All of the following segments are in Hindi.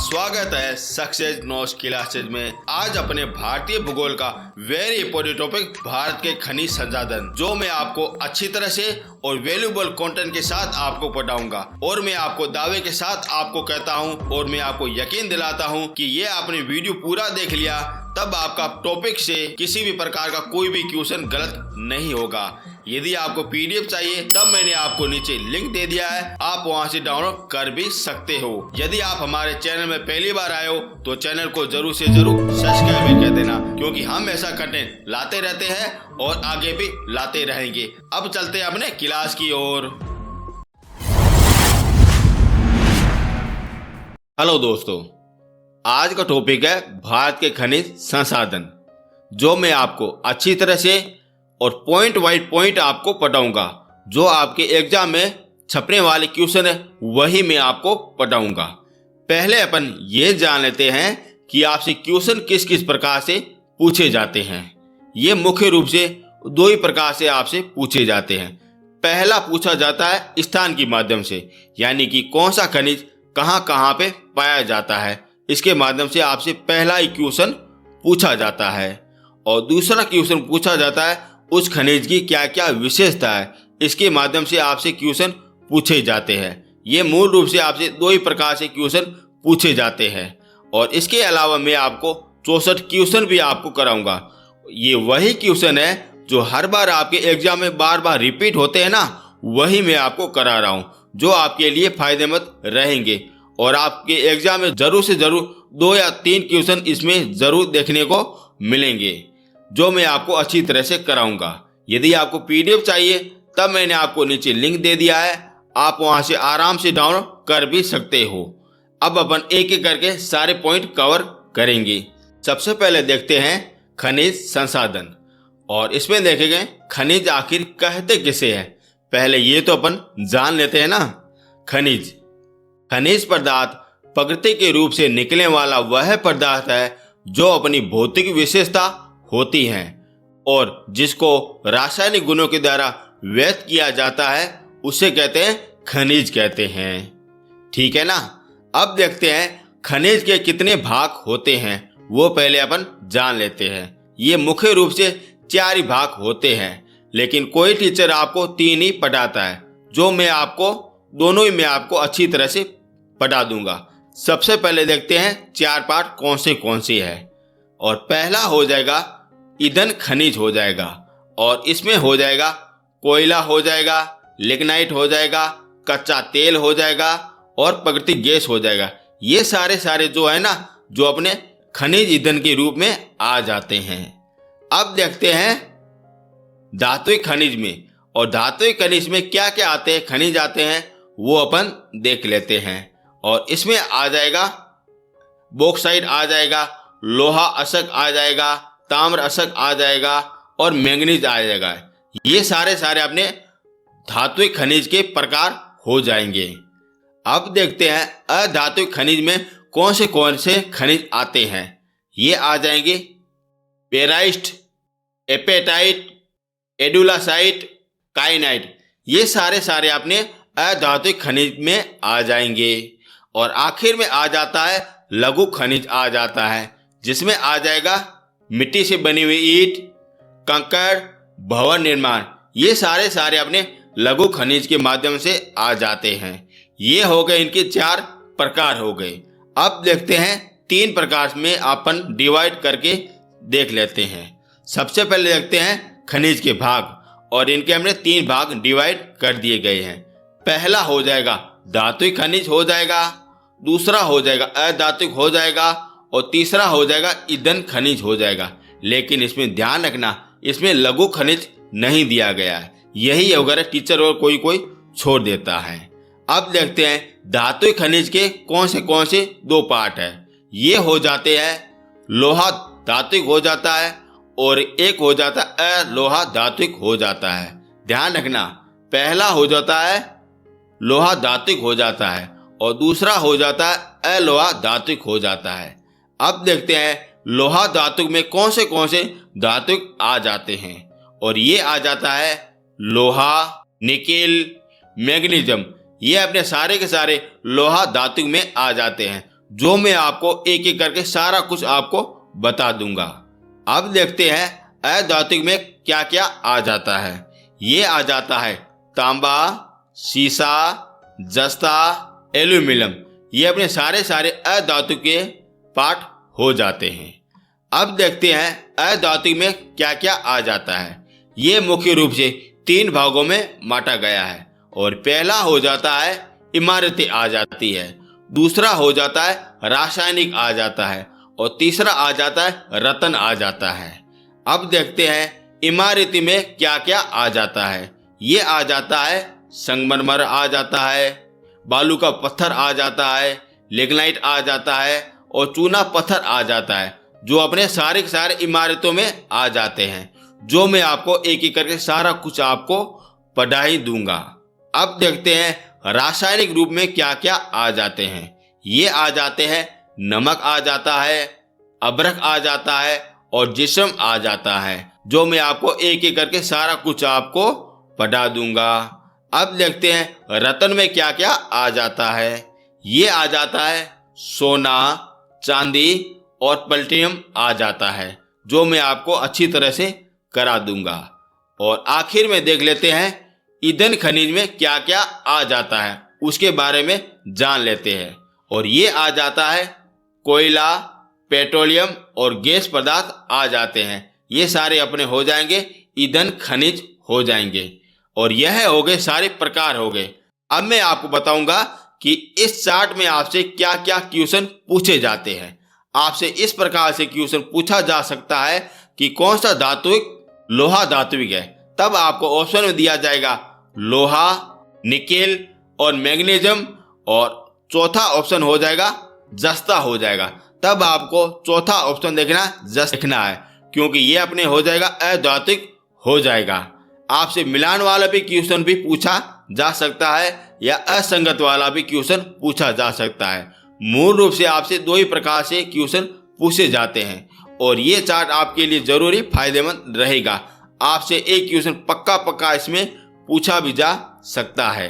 स्वागत है सक्सेस नोट्स क्लासेज में। आज अपने भारतीय भूगोल का वेरी इंपॉर्टेंट टॉपिक भारत के खनिज संसाधन, जो मैं आपको अच्छी तरह से और वैल्यूएबल कंटेंट के साथ आपको पढ़ाऊंगा। और मैं आपको दावे के साथ आपको कहता हूं और मैं आपको यकीन दिलाता हूं कि ये आपने वीडियो पूरा देख लिया तब आपका टॉपिक से किसी भी प्रकार का कोई भी क्वेश्चन गलत नहीं होगा। यदि आपको पीडीएफ चाहिए तब मैंने आपको नीचे लिंक दे दिया है, आप वहां से डाउनलोड कर भी सकते हो। यदि आप हमारे चैनल में पहली बार आए हो तो चैनल को जरूर से जरूर सब्सक्राइब कर देना, क्योंकि हम ऐसा कंटेंट लाते रहते हैं और आगे भी लाते रहेंगे। अब चलते हैं अपने क्लास की ओर। हेलो दोस्तों, आज का टॉपिक है भारत के खनिज संसाधन, जो मैं आपको अच्छी तरह से और पॉइंट वाइज पॉइंट आपको पढ़ाऊंगा। जो आपके एग्जाम में छपने वाले क्वेश्चन है वही मैं आपको पढ़ाऊंगा। पहले अपन ये जान लेते हैं कि आपसे क्वेश्चन किस किस प्रकार से पूछे जाते हैं। ये मुख्य रूप से दो ही प्रकार से आपसे पूछे जाते हैं। पहला पूछा जाता है स्थान के माध्यम से, यानी कि कौन सा खनिज कहाँ कहाँ पे पाया जाता है, इसके माध्यम से आपसे पहला ही क्वेश्चन पूछा जाता है। और दूसरा क्वेश्चन पूछा जाता है उस खनिज की क्या क्या विशेषता है, इसके माध्यम से आपसे क्वेश्चन पूछे जाते हैं। ये मूल रूप से आपसे दो ही प्रकार से क्वेश्चन पूछे जाते हैं। और इसके अलावा मैं आपको 64 क्वेश्चन भी आपको कराऊंगा। ये वही क्वेश्चन है जो हर बार आपके एग्जाम में बार बार रिपीट होते हैं ना, वही मैं आपको करा रहा हूँ, जो आपके लिए फायदेमंद रहेंगे। और आपके एग्जाम में जरूर से जरूर 2 या 3 क्वेश्चन इसमें जरूर देखने को मिलेंगे, जो मैं आपको अच्छी तरह से कराऊंगा। यदि आपको पीडीएफ चाहिए तब मैंने आपको नीचे लिंक दे दिया है, आप वहां से आराम से डाउनलोड कर भी सकते हो। अब अपन एक एक करके सारे पॉइंट कवर करेंगे। सबसे पहले देखते हैं खनिज संसाधन, और इसमें देखेंगे खनिज आखिर कहते किसे हैं। पहले ये तो अपन जान लेते हैं ना। खनिज पदार्थ प्रकृति के रूप से निकलने वाला वह पदार्थ है जो अपनी भौतिक विशेषता होती हैं और जिसको रासायनिक गुणों के द्वारा व्यक्त किया जाता है, उसे कहते हैं खनिज कहते हैं। ठीक है ना। अब देखते हैं खनिज के कितने भाग होते हैं, वो पहले अपन जान लेते हैं। ये मुख्य रूप से 4 ही भाग होते हैं, लेकिन कोई टीचर आपको 3 ही पढ़ाता है, जो मैं आपको दोनों ही मैं आपको अच्छी तरह से पढ़ा दूंगा। सबसे पहले देखते हैं 4 पार्ट कौन से है। और पहला हो जाएगा ईंधन खनिज हो जाएगा, और इसमें हो जाएगा कोयला हो जाएगा, लिग्नाइट हो जाएगा, कच्चा तेल हो जाएगा और प्राकृतिक गैस हो जाएगा। ये सारे जो है ना, जो अपने खनिज ईंधन के रूप में आ जाते हैं। अब देखते हैं धात्विक खनिज में, और धात्विक खनिज में क्या क्या आते हैं, खनिज आते हैं, वो अपन देख लेते हैं। और इसमें आ जाएगा बॉक्साइट आ जाएगा, लोहा अशक आ जाएगा, ताम्र अशक आ जाएगा और मैंगनीज आ जाएगा। ये सारे अपने धात्विक खनिज के प्रकार हो जाएंगे। अब देखते हैं अधात्विक खनिज में कौन से खनिज आते हैं। ये आ जाएंगे पेराइट, एपेटाइट, एडुलासाइट, काइनाइट। ये सारे अपने अधात्विक खनिज में आ जाएंगे। और आखिर में आ जाता है लघु खनिज आ जाता है, जिसमें आ जाएगा मिट्टी से बनी हुई ईंट, कंकड़, भवन निर्माण। ये सारे अपने लघु खनिज के माध्यम से आ जाते हैं। ये हो गए इनके 4 प्रकार हो गए। अब देखते हैं 3 प्रकार में अपन डिवाइड करके देख लेते हैं। सबसे पहले देखते हैं खनिज के भाग, और इनके हमने 3 भाग डिवाइड कर दिए गए हैं। पहला हो जाएगा धात्विक खनिज हो जाएगा, दूसरा हो जाएगा अधात्विक हो जाएगा, और तीसरा हो जाएगा ईंधन खनिज हो जाएगा। लेकिन इसमें ध्यान रखना, इसमें लघु खनिज नहीं दिया गया है। यही अगर टीचर और कोई छोड़ देता है। अब देखते हैं धात्विक खनिज के कौन से 2 पार्ट है। ये हो जाते हैं लोहा धात्विक हो जाता है, और एक हो जाता है अलोहा धात्विक हो जाता है। ध्यान रखना, पहला हो जाता है लोहा धात्विक हो जाता है और दूसरा हो जाता है अलोहा धात्विक हो जाता है। अब देखते हैं लोहा धातु में कौन से धातु आ जाते हैं, और ये आ जाता है लोहा, निकेल, मैग्नीशियम। ये अपने सारे के सारे लोहा धातु में आ जाते हैं। जो मैं आपको एक एक करके सारा कुछ आपको बता दूंगा। अब देखते हैं अधातुक में क्या क्या आ जाता है। ये आ जाता है तांबा, सीसा, जस्ता, एल्यूमिनियम। ये अपने सारे अधातु के पार्ट हो जाते हैं। अब देखते हैं अधातु में क्या क्या आ जाता है। ये मुख्य रूप से 3 भागों में बांटा गया है। और पहला हो जाता है इमारतें आ जाती है, दूसरा हो जाता है रासायनिक आ जाता है, और तीसरा आ जाता है रत्न आ जाता है। अब देखते हैं इमारती में क्या क्या आ जाता है। ये आ जाता है संगमरमर आ जाता है, बालू का पत्थर आ जाता है, लिग्नाइट आ जाता है, और चूना पत्थर आ जाता है, जो अपने सारे इमारतों में आ जाते हैं, जो मैं आपको एक एक करके सारा कुछ आपको पढ़ा ही दूंगा। अब देखते हैं रासायनिक रूप में क्या क्या आ जाते हैं। ये आ जाते हैं नमक आ जाता है, अबरख आ जाता है, और जिस्म आ जाता है, जो मैं आपको एक एक करके सारा कुछ आपको पढ़ा दूंगा। अब देखते हैं रत्न में क्या क्या आ जाता है। ये आ जाता है सोना, चांदी और प्लेटिनम आ जाता है, जो मैं आपको अच्छी तरह से करा दूंगा। और आखिर में देख लेते हैं ईंधन खनिज में क्या क्या आ जाता है, उसके बारे में जान लेते हैं। और ये आ जाता है कोयला, पेट्रोलियम और गैस पदार्थ आ जाते हैं। ये सारे अपने हो जाएंगे, ईंधन खनिज हो जाएंगे। और यह हो गए सारे प्रकार हो गए। अब मैं आपको बताऊंगा कि इस चार्ट में आपसे क्या क्या क्वेश्चन पूछे जाते हैं। आपसे इस प्रकार से क्वेश्चन पूछा जा सकता है कि कौन सा धात्विक लोहा धात्विक है। तब आपको ऑप्शन में दिया जाएगा लोहा, निकेल और मैग्नीशियम, और चौथा ऑप्शन हो जाएगा जस्ता हो जाएगा। तब आपको चौथा ऑप्शन देखना है, क्योंकि ये अपने हो जाएगा अधात्विक हो जाएगा। आपसे मिलान वाला भी क्वेश्चन भी पूछा जा सकता है, या असंगत वाला भी क्वेश्चन पूछा जा सकता है। मूल रूप से आपसे 2 ही प्रकार से क्वेश्चन पूछे जाते हैं, और ये चार्ट आपके लिए जरूरी फायदेमंद रहेगा। आपसे एक क्वेश्चन पक्का इसमें पूछा भी जा सकता है।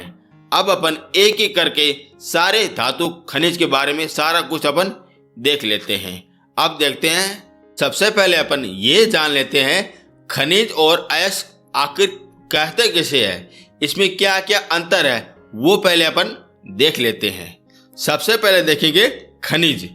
अब अपन एक एक करके सारे धातु खनिज के बारे में सारा कुछ अपन देख लेते हैं। अब देखते हैं, सबसे पहले अपन ये जान लेते हैं खनिज और अयस्क आखिर कहते किसे है, इसमें क्या क्या अंतर है, वो पहले अपन देख लेते हैं। सबसे पहले देखेंगे खनिज।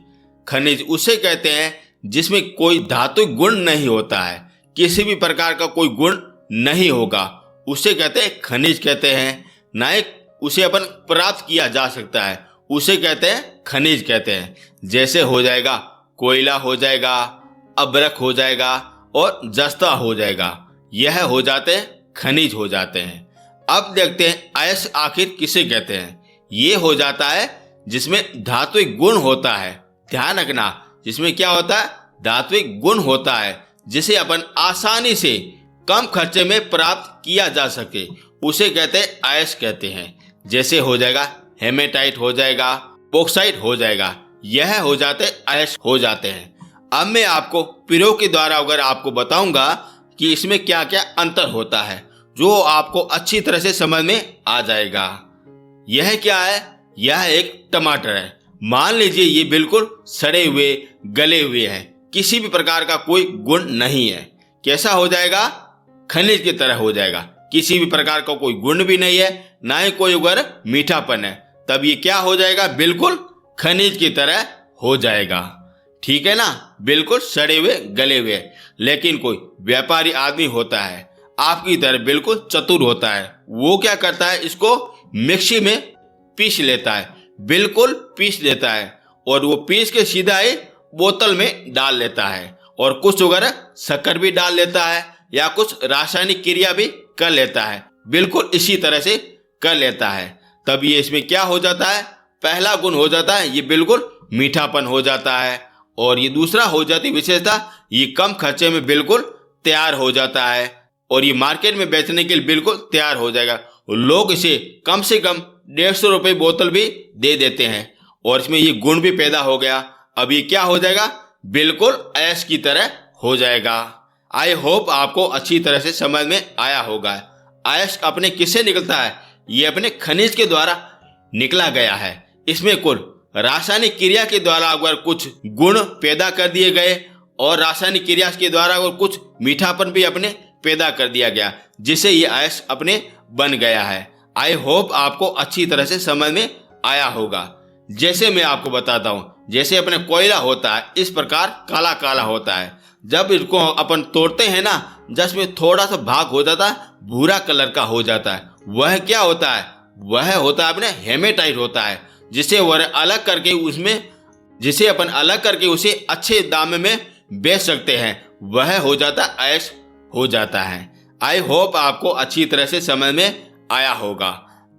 खनिज उसे कहते हैं जिसमें कोई धातु गुण नहीं होता है, किसी भी प्रकार का कोई गुण नहीं होगा, उसे कहते हैं खनिज कहते हैं। ना ही उसे अपन प्राप्त किया जा सकता है, उसे कहते हैं खनिज कहते हैं। जैसे हो जाएगा कोयला हो जाएगा, अबरख हो जाएगा और जस्ता हो जाएगा, यह हो जाते हैं खनिज हो जाते हैं। अब देखते हैं अयस्क आखिर किसे कहते हैं। ये हो जाता है जिसमें धात्विक गुण होता है। ध्यान रखना, जिसमें क्या होता है, धात्विक गुण होता है, जिसे अपन आसानी से कम खर्चे में प्राप्त किया जा सके, उसे कहते हैं अयस्क कहते हैं। जैसे हो जाएगा हेमेटाइट हो जाएगा, बॉक्साइट हो जाएगा, यह हो जाते अयस्क हो जाते हैं। अब मैं आपको प्रयोग के द्वारा अगर आपको बताऊंगा कि इसमें क्या क्या अंतर होता है, जो आपको अच्छी तरह से समझ में आ जाएगा। यह क्या है, यह एक टमाटर है। मान लीजिए ये बिल्कुल सड़े हुए गले हुए हैं, किसी भी प्रकार का कोई गुण नहीं है। कैसा हो जाएगा, खनिज की तरह हो जाएगा। किसी भी प्रकार का कोई गुण भी नहीं है, ना ही कोई अगर मीठापन है, तब ये क्या हो जाएगा, बिल्कुल खनिज की तरह हो जाएगा। ठीक है ना, बिल्कुल सड़े हुए गले हुए। लेकिन कोई व्यापारी आदमी होता है आपकी तरह, बिल्कुल चतुर होता है, वो क्या करता है, इसको मिक्सी में पीस लेता है, बिल्कुल पीस लेता है, और वो पीस के सीधा ही बोतल में डाल लेता है, और कुछ वगैरह शक्कर भी डाल लेता है, या कुछ रासायनिक क्रिया भी कर लेता है, बिल्कुल इसी तरह से कर लेता है। तब ये इसमें क्या हो जाता है, पहला गुण हो जाता है, ये बिल्कुल मीठापन हो जाता है। और ये दूसरा हो जाती विशेषता, ये कम खर्चे में बिल्कुल तैयार हो जाता है, और ये मार्केट में बेचने के लिए बिल्कुल तैयार हो जाएगा। लोग इसे कम से कम 150 रुपये बोतल भी दे देते हैं, और इसमें ये गुण भी पैदा हो गया। अब ये क्या हो जाएगा, बिल्कुल अयस्क की तरह हो जाएगा। आई होप आपको अच्छी तरह से समझ में आया होगा। अयस्क अपने किससे निकलता है, ये अपने खनिज के द्वारा निकला गया है। इसमें कुल रासायनिक क्रिया के द्वारा अगर कुछ गुण पैदा कर दिए गए और रासायनिक क्रिया के द्वारा अगर कुछ मीठापन भी अपने पैदा कर दिया गया, जिससे ये अयस्क अपने बन गया है। आई होप आपको अच्छी तरह से समझ में आया होगा। जैसे मैं आपको बताता हूँ, जैसे अपने कोयला होता है इस प्रकार काला काला होता है। जब इसको अपन तोड़ते हैं ना, जिसमें थोड़ा सा भाग हो जाता है भूरा कलर का हो जाता है, वह क्या होता है? वह होता है अपने हेमेटाइट होता है, जिसे वह अलग करके उसे अच्छे दाम में बेच सकते हैं। वह हो जाता अयस्क हो जाता है। आई होप आपको अच्छी तरह से समझ में आया होगा।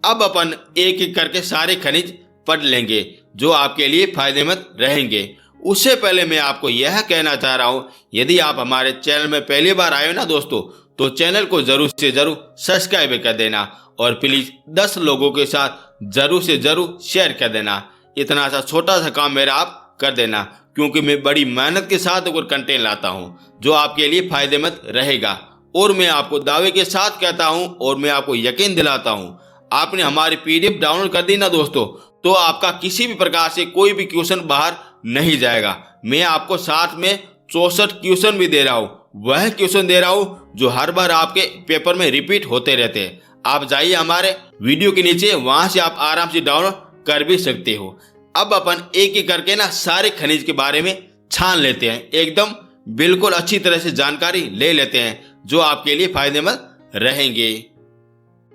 अब अपन एक एक करके सारे खनिज पढ़ लेंगे जो आपके लिए फायदेमंद रहेंगे। उससे पहले मैं आपको यह कहना चाह रहा हूँ, यदि आप हमारे चैनल में पहली बार आए हो ना दोस्तों, तो चैनल को जरूर से जरूर सब्सक्राइब कर देना और प्लीज 10 लोगों के साथ जरूर से जरूर शेयर कर देना। इतना सा छोटा सा काम मेरा आप कर देना, क्योंकि मैं बड़ी मेहनत के साथ अगर कंटेंट लाता हूँ जो आपके लिए फायदेमंद रहेगा। और मैं आपको दावे के साथ कहता हूँ और मैं आपको यकीन दिलाता हूँ, आपने हमारी पीडीएफ डाउनलोड कर दी ना दोस्तों, तो आपका किसी भी प्रकार से कोई भी क्वेश्चन बाहर नहीं जाएगा। मैं आपको साथ में 64 क्वेश्चन भी दे रहा हूँ। वह क्वेश्चन दे रहा हूँ जो हर बार आपके पेपर में रिपीट होते रहते हैं। आप जाइए हमारे वीडियो के नीचे, वहां से आप आराम से डाउनलोड कर भी सकते हो। अब अपन एक एक करके ना सारे खनिज के बारे में छान लेते हैं, एकदम बिल्कुल अच्छी तरह से जानकारी ले लेते हैं जो आपके लिए फायदेमंद रहेंगे।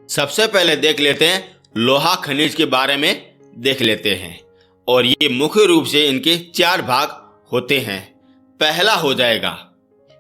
सबसे पहले देख लेते हैं लोहा खनिज के बारे में देख लेते हैं, और ये मुख्य रूप से इनके 4 भाग होते हैं। पहला हो जाएगा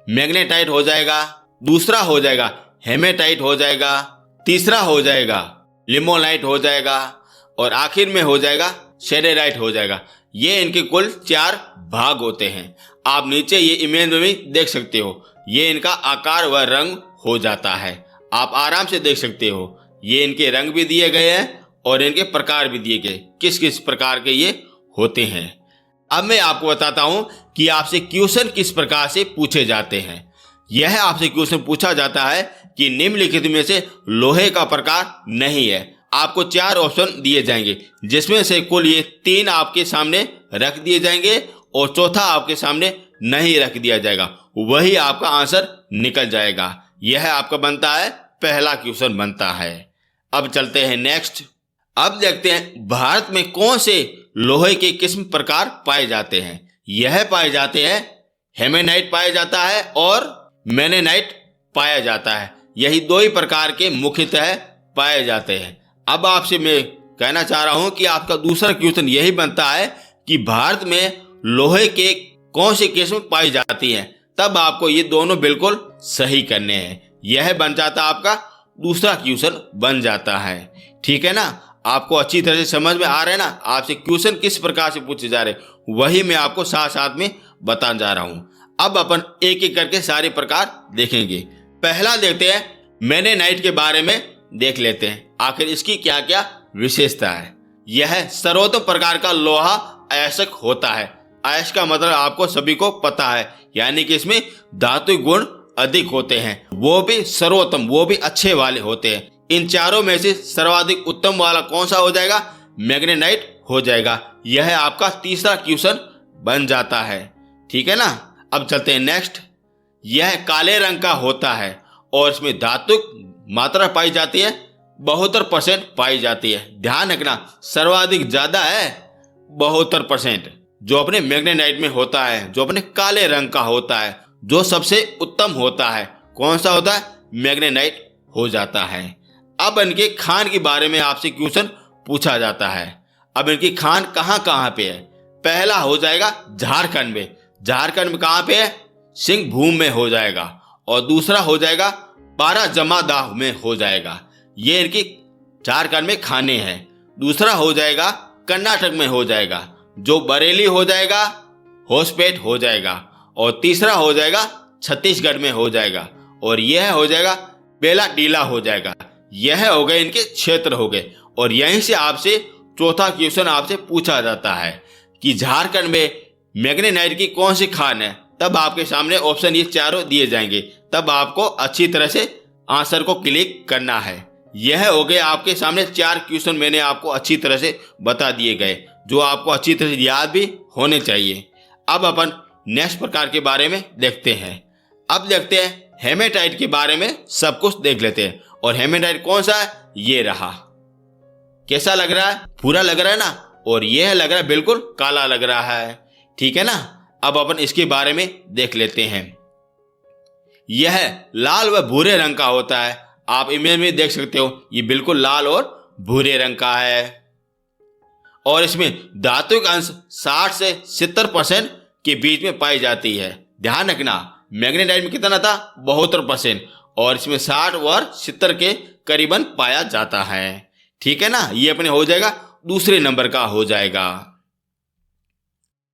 मैग्नेटाइट हो जाएगा, दूसरा हो जाएगा हेमेटाइट हो जाएगा, तीसरा हो जाएगा लिमोनाइट हो जाएगा, और आखिर में हो जाएगा सेडेराइट हो जाएगा। ये इनके कुल 4 भाग होते हैं। आप नीचे ये इमेज में भी देख सकते हो, ये इनका आकार व रंग हो जाता है। आप आराम से देख सकते हो, ये इनके रंग भी दिए गए हैं और इनके प्रकार भी दिए गए, किस किस प्रकार के ये होते हैं। अब मैं आपको बताता हूं कि आपसे क्वेश्चन किस प्रकार से पूछे जाते हैं। यह आपसे क्वेश्चन पूछा जाता है कि निम्नलिखित में से लोहे का प्रकार नहीं है। आपको 4 ऑप्शन दिए जाएंगे, जिसमें से कुल ये 3 आपके सामने रख दिए जाएंगे और चौथा आपके सामने नहीं रख दिया जाएगा। वही आपका आंसर निकल जाएगा। यह आपका बनता है पहला क्वेश्चन बनता है। अब चलते हैं नेक्स्ट। अब देखते हैं भारत में कौन से लोहे के किस्म प्रकार पाए जाते हैं। यह पाए जाते हैं हेमेनाइट पाया जाता है और मैग्नेटाइट पाया जाता है। यही 2 ही प्रकार के मुख्यतः पाए जाते हैं। अब आपसे मैं कहना चाह रहा हूं कि आपका दूसरा क्वेश्चन यही बनता है कि भारत में लोहे के कौन सी किस्म पाई जाती हैं। तब आपको ये दोनों बिल्कुल सही करने हैं। यह बन जाता आपका दूसरा क्वेश्चन बन जाता है। ठीक है ना, आपको अच्छी तरह से समझ में आ रहा है ना। आपसे क्वेश्चन किस प्रकार से पूछे जा रहे वही मैं आपको साथ साथ में बताने जा रहा हूं। अब अपन एक एक करके सारे प्रकार देखेंगे। पहला देखते हैं मैग्नेटाइट के बारे में देख लेते हैं, आखिर इसकी क्या क्या विशेषता है। यह सर्वोत्तम प्रकार का लोहा अयस्क होता है। अयस्क का मतलब आपको सभी को पता है, यानी कि इसमें धातु गुण अधिक होते हैं, वो भी सर्वोत्तम, वो भी अच्छे वाले होते हैं। इन चारों में से सर्वाधिक उत्तम वाला कौन सा हो जाएगा? मैग्नेटाइट हो जाएगा। यह आपका तीसरा क्वेश्चन बन जाता है। ठीक है ना। अब चलते हैं नेक्स्ट। यह काले रंग का होता है और इसमें धातु मात्रा पाई जाती है 72% पाई जाती है। ध्यान रखना, सर्वाधिक ज्यादा है 72% जो अपने मैग्नेटाइट में होता है, जो अपने काले रंग का होता है, जो सबसे उत्तम होता है। कौन सा होता है? मैग्नेटाइट हो जाता है। अब इनके खान के बारे में आपसे क्वेश्चन पूछा जाता है। अब इनकी खान कहाँ कहाँ पे है? पहला हो जाएगा झारखंड में। झारखंड में कहाँ पे है? सिंहभूम में हो जाएगा। और दूसरा हो जाएगा पारा जमादाह में हो जाएगा। ये इनकी झारखंड में खाने हैं। दूसरा हो जाएगा कर्नाटक में हो जाएगा, जो बरेली हो जाएगा, होसपेट हो जाएगा। और तीसरा हो जाएगा छत्तीसगढ़ में हो जाएगा, और यह हो जाएगा बेलाडीला हो जाएगा। यह हो गए इनके क्षेत्र हो गए। और यहीं से आपसे चौथा क्वेश्चन आपसे पूछा जाता है कि झारखंड में मैग्नेटाइट की कौन सी खान है। तब आपके सामने ऑप्शन ये चारों दिए जाएंगे। तब आपको अच्छी तरह से आंसर को क्लिक करना है। यह हो गए आपके सामने 4 क्वेश्चन मैंने आपको अच्छी तरह से बता दिए गए, जो आपको अच्छी तरह से याद भी होने चाहिए। अब अपन नेक्स्ट प्रकार के बारे में देखते हैं। अब देखते हैं हेमेटाइट के बारे में सब कुछ देख लेते हैं। और हेमेटाइट कौन सा है? ये रहा। कैसा लग रहा है? पूरा लग रहा है ना? और यह लग रहा है बिल्कुल काला लग रहा है, ठीक है ना। अब अपन इसके बारे में देख लेते हैं। यह लाल व भूरे रंग का होता है। आप इमेज में देख सकते हो, ये बिल्कुल लाल और भूरे रंग का है। और इसमें धात्विक अंश 60 से 70% के बीच में पाई जाती है। ध्यान रखना, मैग्नेटाइट में कितना था? 72%। और इसमें 60 और 70 के करीबन पाया जाता है, ठीक है ना। ये अपने हो जाएगा दूसरे नंबर का हो जाएगा।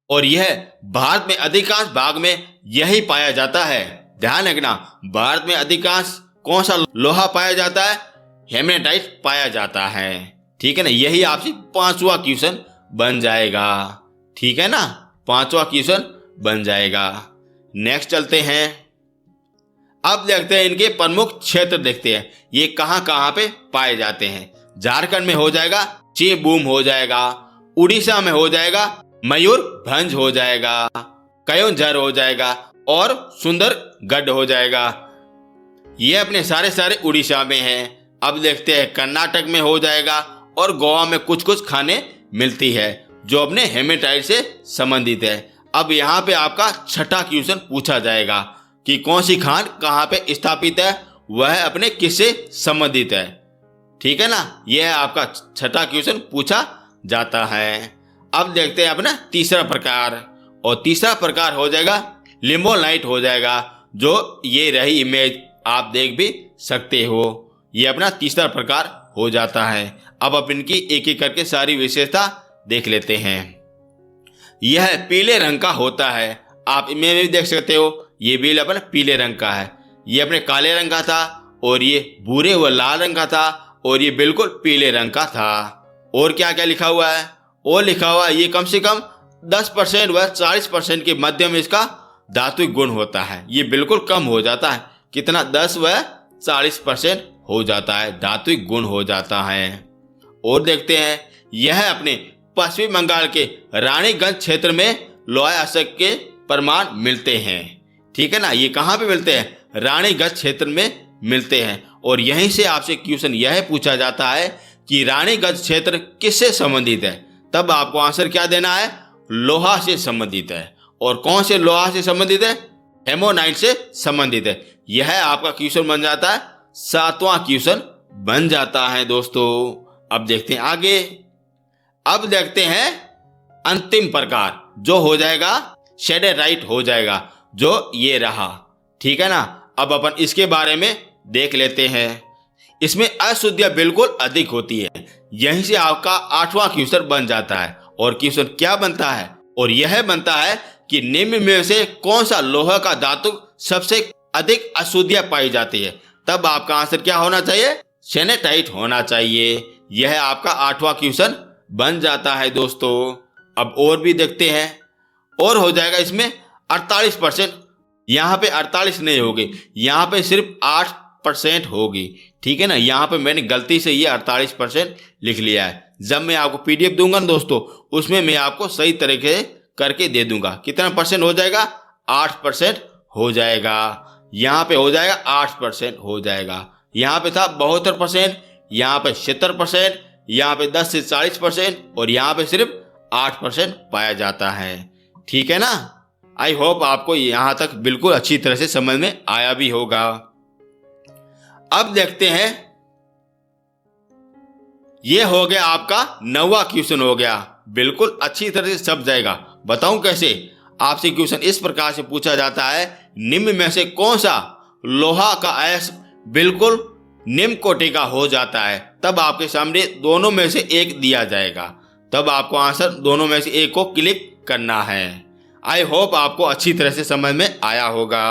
और यह भारत में अधिकांश भाग में यही पाया जाता है। ध्यान रखना, भारत में अधिकांश कौन सा लोहा पाया जाता है? हेमेटाइट पाया जाता है, ठीक है ना। यही आपसे 5वां क्वेश्चन बन जाएगा, ठीक है ना। 5वां क्वेश्चन बन जाएगा। नेक्स्ट चलते हैं। अब देखते हैं इनके प्रमुख क्षेत्र देखते हैं, ये कहां कहां पे पाए जाते हैं। झारखंड में हो जाएगा चेबूम हो जाएगा, उड़ीसा में हो जाएगा मयूरभंज हो जाएगा, कयोंझर हो जाएगा और सुंदरगढ़ हो जाएगा। ये अपने सारे उड़ीसा में हैं। अब देखते हैं कर्नाटक में हो जाएगा और गोवा में कुछ कुछ खाने मिलती है जो अपने हेमेटाइट से संबंधित है। अब यहाँ पे आपका छठा क्वेश्चन पूछा जाएगा कि कौन सी खान कहाँ पे स्थापित है, वह अपने किससे संबंधित है, ठीक है ना। यह आपका छठा क्वेश्चन पूछा जाता है। अब देखते हैं अपना तीसरा प्रकार, और तीसरा प्रकार हो जाएगा लिम्बोनाइट हो जाएगा, जो ये रही इमेज आप देख भी सकते हो। ये अपना तीसरा प्रकार हो जाता है। अब अपन इनकी एक एक करके सारी विशेषता देख लेते हैं। यह पीले रंग का होता है। आप इमेज में भी देख सकते हो, ये बिल अपन पीले रंग का है। ये अपने काले रंग का था, और ये भूरे व लाल रंग का था, और ये बिल्कुल पीले रंग का था। और क्या क्या लिखा हुआ है? और लिखा हुआ है ये कम से कम 10% व 40% के मध्य में इसका धात्विक गुण होता है। ये बिल्कुल कम हो जाता है। कितना? 10 व 40% हो जाता है, धात्विक गुण हो जाता है। और देखते हैं, यह अपने पश्चिमी बंगाल के रानीगंज क्षेत्र में लोहा अयस्क के प्रमाण मिलते हैं, ठीक है ना। ये कहाँ पे मिलते हैं? रानीगंज क्षेत्र में मिलते हैं। और यहीं से आपसे क्वेश्चन यह पूछा जाता है कि रानीगंज क्षेत्र किससे संबंधित है, तब आपको आंसर क्या देना है? लोहा से संबंधित है। और कौन से लोहा से संबंधित है? हेमोनाइट से संबंधित है। यह आपका क्वेश्चन बन जाता है, 7वां क्वेश्चन बन जाता है दोस्तों। अब देखते हैं आगे। अब देखते हैं अंतिम प्रकार, जो हो जाएगा शेडेराइट हो जाएगा, जो ये रहा, ठीक है ना। अब अपन इसके बारे में देख लेते हैं। इसमें अशुद्धियां बिल्कुल अधिक होती है। यहीं से आपका 8वां क्वेश्चन बन जाता है। और क्वेश्चन क्या बनता है? और यह बनता है कि निम्न में से कौन सा लोहा का धातु सबसे अधिक अशुद्धियां पाई जाती है, तब आपका आंसर क्या होना चाहिए? शेनेटाइट होना चाहिए। यह आपका 8वां क्वेश्चन बन जाता है दोस्तों। अब और भी देखते हैं। और हो जाएगा इसमें 48%। यहाँ पे 48 नहीं होगी, यहाँ पे सिर्फ 8% होगी, ठीक है ना। यहाँ पे मैंने गलती से ये 48% लिख लिया है। जब मैं आपको PDF दूंगा ना दोस्तों, उसमें मैं आपको सही तरीके करके दे दूंगा। कितना परसेंट हो जाएगा? 8% हो जाएगा। यहाँ पे हो जाएगा 8% हो जाएगा। यहाँ पे था 72%, यहाँ पे 76%, यहाँ पे 10 से 40%, और यहाँ पे सिर्फ 8% पाया जाता है, ठीक है ना। आई होप आपको यहाँ तक बिल्कुल अच्छी तरह से समझ में आया भी होगा। अब देखते हैं, ये हो गया आपका 9वां क्वेश्चन हो गया। बिल्कुल अच्छी तरह से समझ जाएगा। बताऊं कैसे? आपसे क्वेश्चन इस प्रकार से पूछा जाता है, निम्न में से कौन सा लोहा का अयस्क बिल्कुल निम्न कोटि का हो जाता है, तब आपके सामने दोनों में से एक दिया जाएगा। तब आपको आंसर दोनों में से एक को क्लिक करना है। आई होप आपको अच्छी तरह से समझ में आया होगा।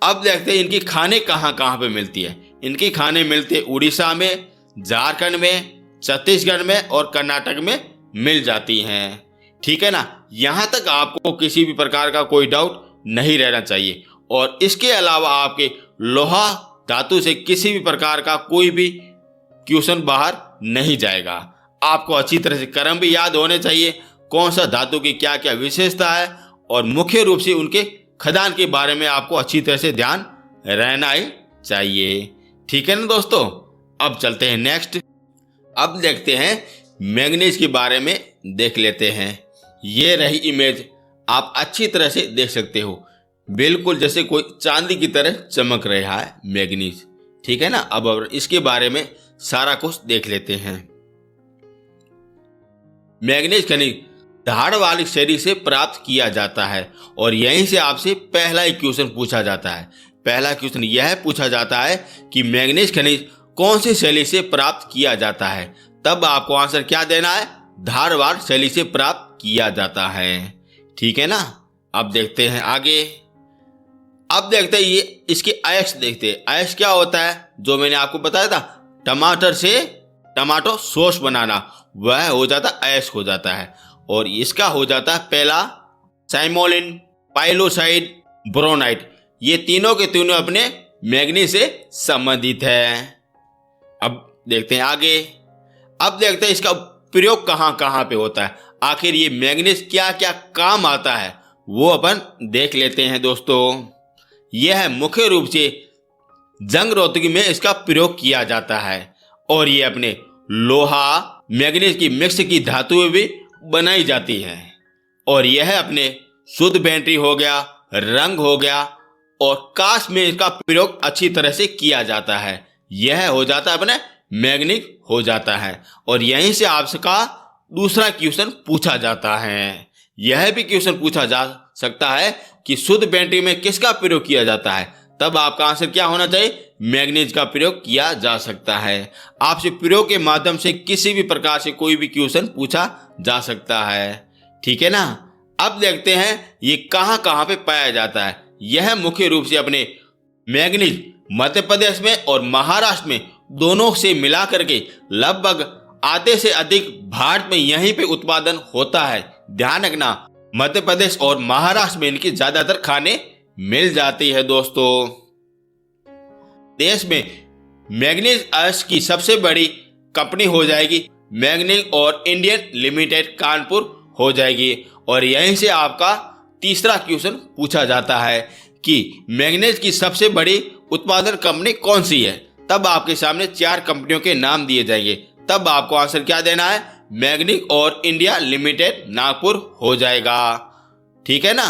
अब देखते हैं इनकी खाने कहाँ कहाँ पे मिलती है। इनकी खाने मिलती है उड़ीसा में, झारखंड में, छत्तीसगढ़ में और कर्नाटक में मिल जाती हैं, ठीक है ना। यहाँ तक आपको किसी भी प्रकार का कोई डाउट नहीं रहना चाहिए। और इसके अलावा आपके लोहा धातु से किसी भी प्रकार का कोई भी क्वेश्चन बाहर नहीं जाएगा। आपको अच्छी तरह से क्रम भी याद होने चाहिए, कौन सा धातु की क्या क्या विशेषता है, और मुख्य रूप से उनके खदान के बारे में आपको अच्छी तरह से ध्यान रहना ही चाहिए। ठीक है ना दोस्तों, अब चलते हैं नेक्स्ट। अब देखते हैं मैंगनीज के बारे में देख लेते हैं। ये रही इमेज, आप अच्छी तरह से देख सकते हो, बिल्कुल जैसे कोई चांदी की तरह चमक रहा है मैंगनीज। ठीक है ना, अब इसके बारे में सारा कुछ देख लेते हैं। मैंगनीज खनिज धाड़ वाली शैली से प्राप्त किया जाता है और यहीं से आपसे पहला ही क्वेश्चन पूछा जाता है। पहला क्वेश्चन यह पूछा जाता है कि मैंगनीज खनिज कौन सी शैली से प्राप्त किया जाता है, तब आपको आंसर क्या देना है, धारवाड़ शैली से प्राप्त किया जाता है। ठीक है ना, अब देखते हैं आगे। अब देखते हैं ये इसके अयस्क देखते हैं। अयस्क क्या होता है, जो मैंने आपको बताया था टमाटर से टमाटो सॉस बनाना, वह हो जाता अयस्क हो जाता है। और इसका हो जाता है पहला साइमोलिन, पाइलोसाइड, ब्रोनाइट। ये तीनों के तीनों अपने मैंगनीज से संबंधित है। अब देखते हैं आगे। अब देखते हैं इसका प्रयोग कहाँ कहाँ पे होता है, आखिर ये मैंगनीज क्या क्या काम आता है, वो अपन देख लेते हैं दोस्तों। यह मुख्य रूप से जंग रोधकी में इसका प्रयोग किया जाता है और ये अपने लोहा मैंगनीज की मिक्स की धातुएं भी बनाई जाती हैं। और यह अपने शुद्ध बैटरी हो गया, रंग हो गया और कांच में इसका प्रयोग अच्छी तरह से किया जाता है। यह हो जाता है अपने मैंगनीज हो जाता है। और यहीं से आपका दूसरा क्वेश्चन पूछा जाता है। यह भी क्वेश्चन पूछा जा सकता है कि शुद्ध बैटरी में किसका प्रयोग किया जाता है, तब आपका आंसर क्या होना चाहिए, मैंगनीज का प्रयोग किया जा सकता है। आपसे प्रयोग के माध्यम से किसी भी प्रकार से कोई भी क्वेश्चन पूछा जा सकता है। ठीक है ना, अब देखते हैं ये कहाँ कहाँ पे पाया जाता है। यह मुख्य रूप से अपने मैंगनीज मध्य प्रदेश में और महाराष्ट्र में दोनों से मिला करके लगभग आधे से अधिक भारत में यहीं पे उत्पादन होता है। ध्यान रखना, मध्य प्रदेश और महाराष्ट्र में इनकी ज्यादातर खाने मिल जाती है दोस्तों। देश में मैंगनीज अयस्क की सबसे बड़ी कंपनी हो जाएगी मैंगनीज और इंडियन लिमिटेड कानपुर हो जाएगी। और यहीं से आपका तीसरा क्वेश्चन पूछा जाता है कि मैंगनीज की सबसे बड़ी उत्पादन कंपनी कौन सी है, तब आपके सामने 4 कंपनियों के नाम दिए जाएंगे। तब आपको आंसर क्या देना है, मैंगनीज और इंडिया लिमिटेड नागपुर हो जाएगा। ठीक है ना,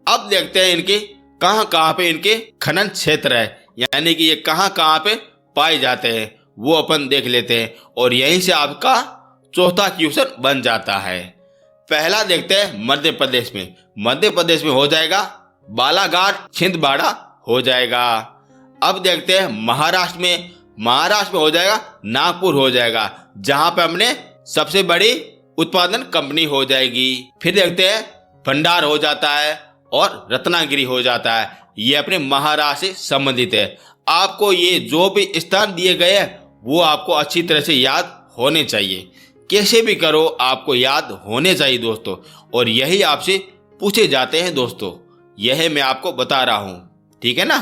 अब देखते हैं इनके कहां कहां पे इनके खनन क्षेत्र है, यानी कि ये कहां कहां पे पाए जाते हैं, वो अपन देख लेते हैं। और यहीं से आपका चौथा क्वेश्चन बन जाता है। पहला देखते हैं मध्य प्रदेश में। मध्य प्रदेश में हो जाएगा बालाघाट छिंदवाड़ा हो जाएगा। अब देखते हैं महाराष्ट्र में। महाराष्ट्र में हो जाएगा नागपुर हो जाएगा, जहां पे हमने सबसे बड़ी उत्पादन कंपनी हो जाएगी। फिर देखते हैं भंडार हो जाता है और रत्नागिरी हो जाता है। ये अपने महाराष्ट्र से संबंधित है। आपको ये जो भी स्थान दिए गए हैं वो आपको अच्छी तरह से याद होने चाहिए। कैसे भी करो आपको याद होने चाहिए दोस्तों, और यही आपसे पूछे जाते हैं दोस्तों। यह मैं आपको बता रहा हूं। ठीक है ना,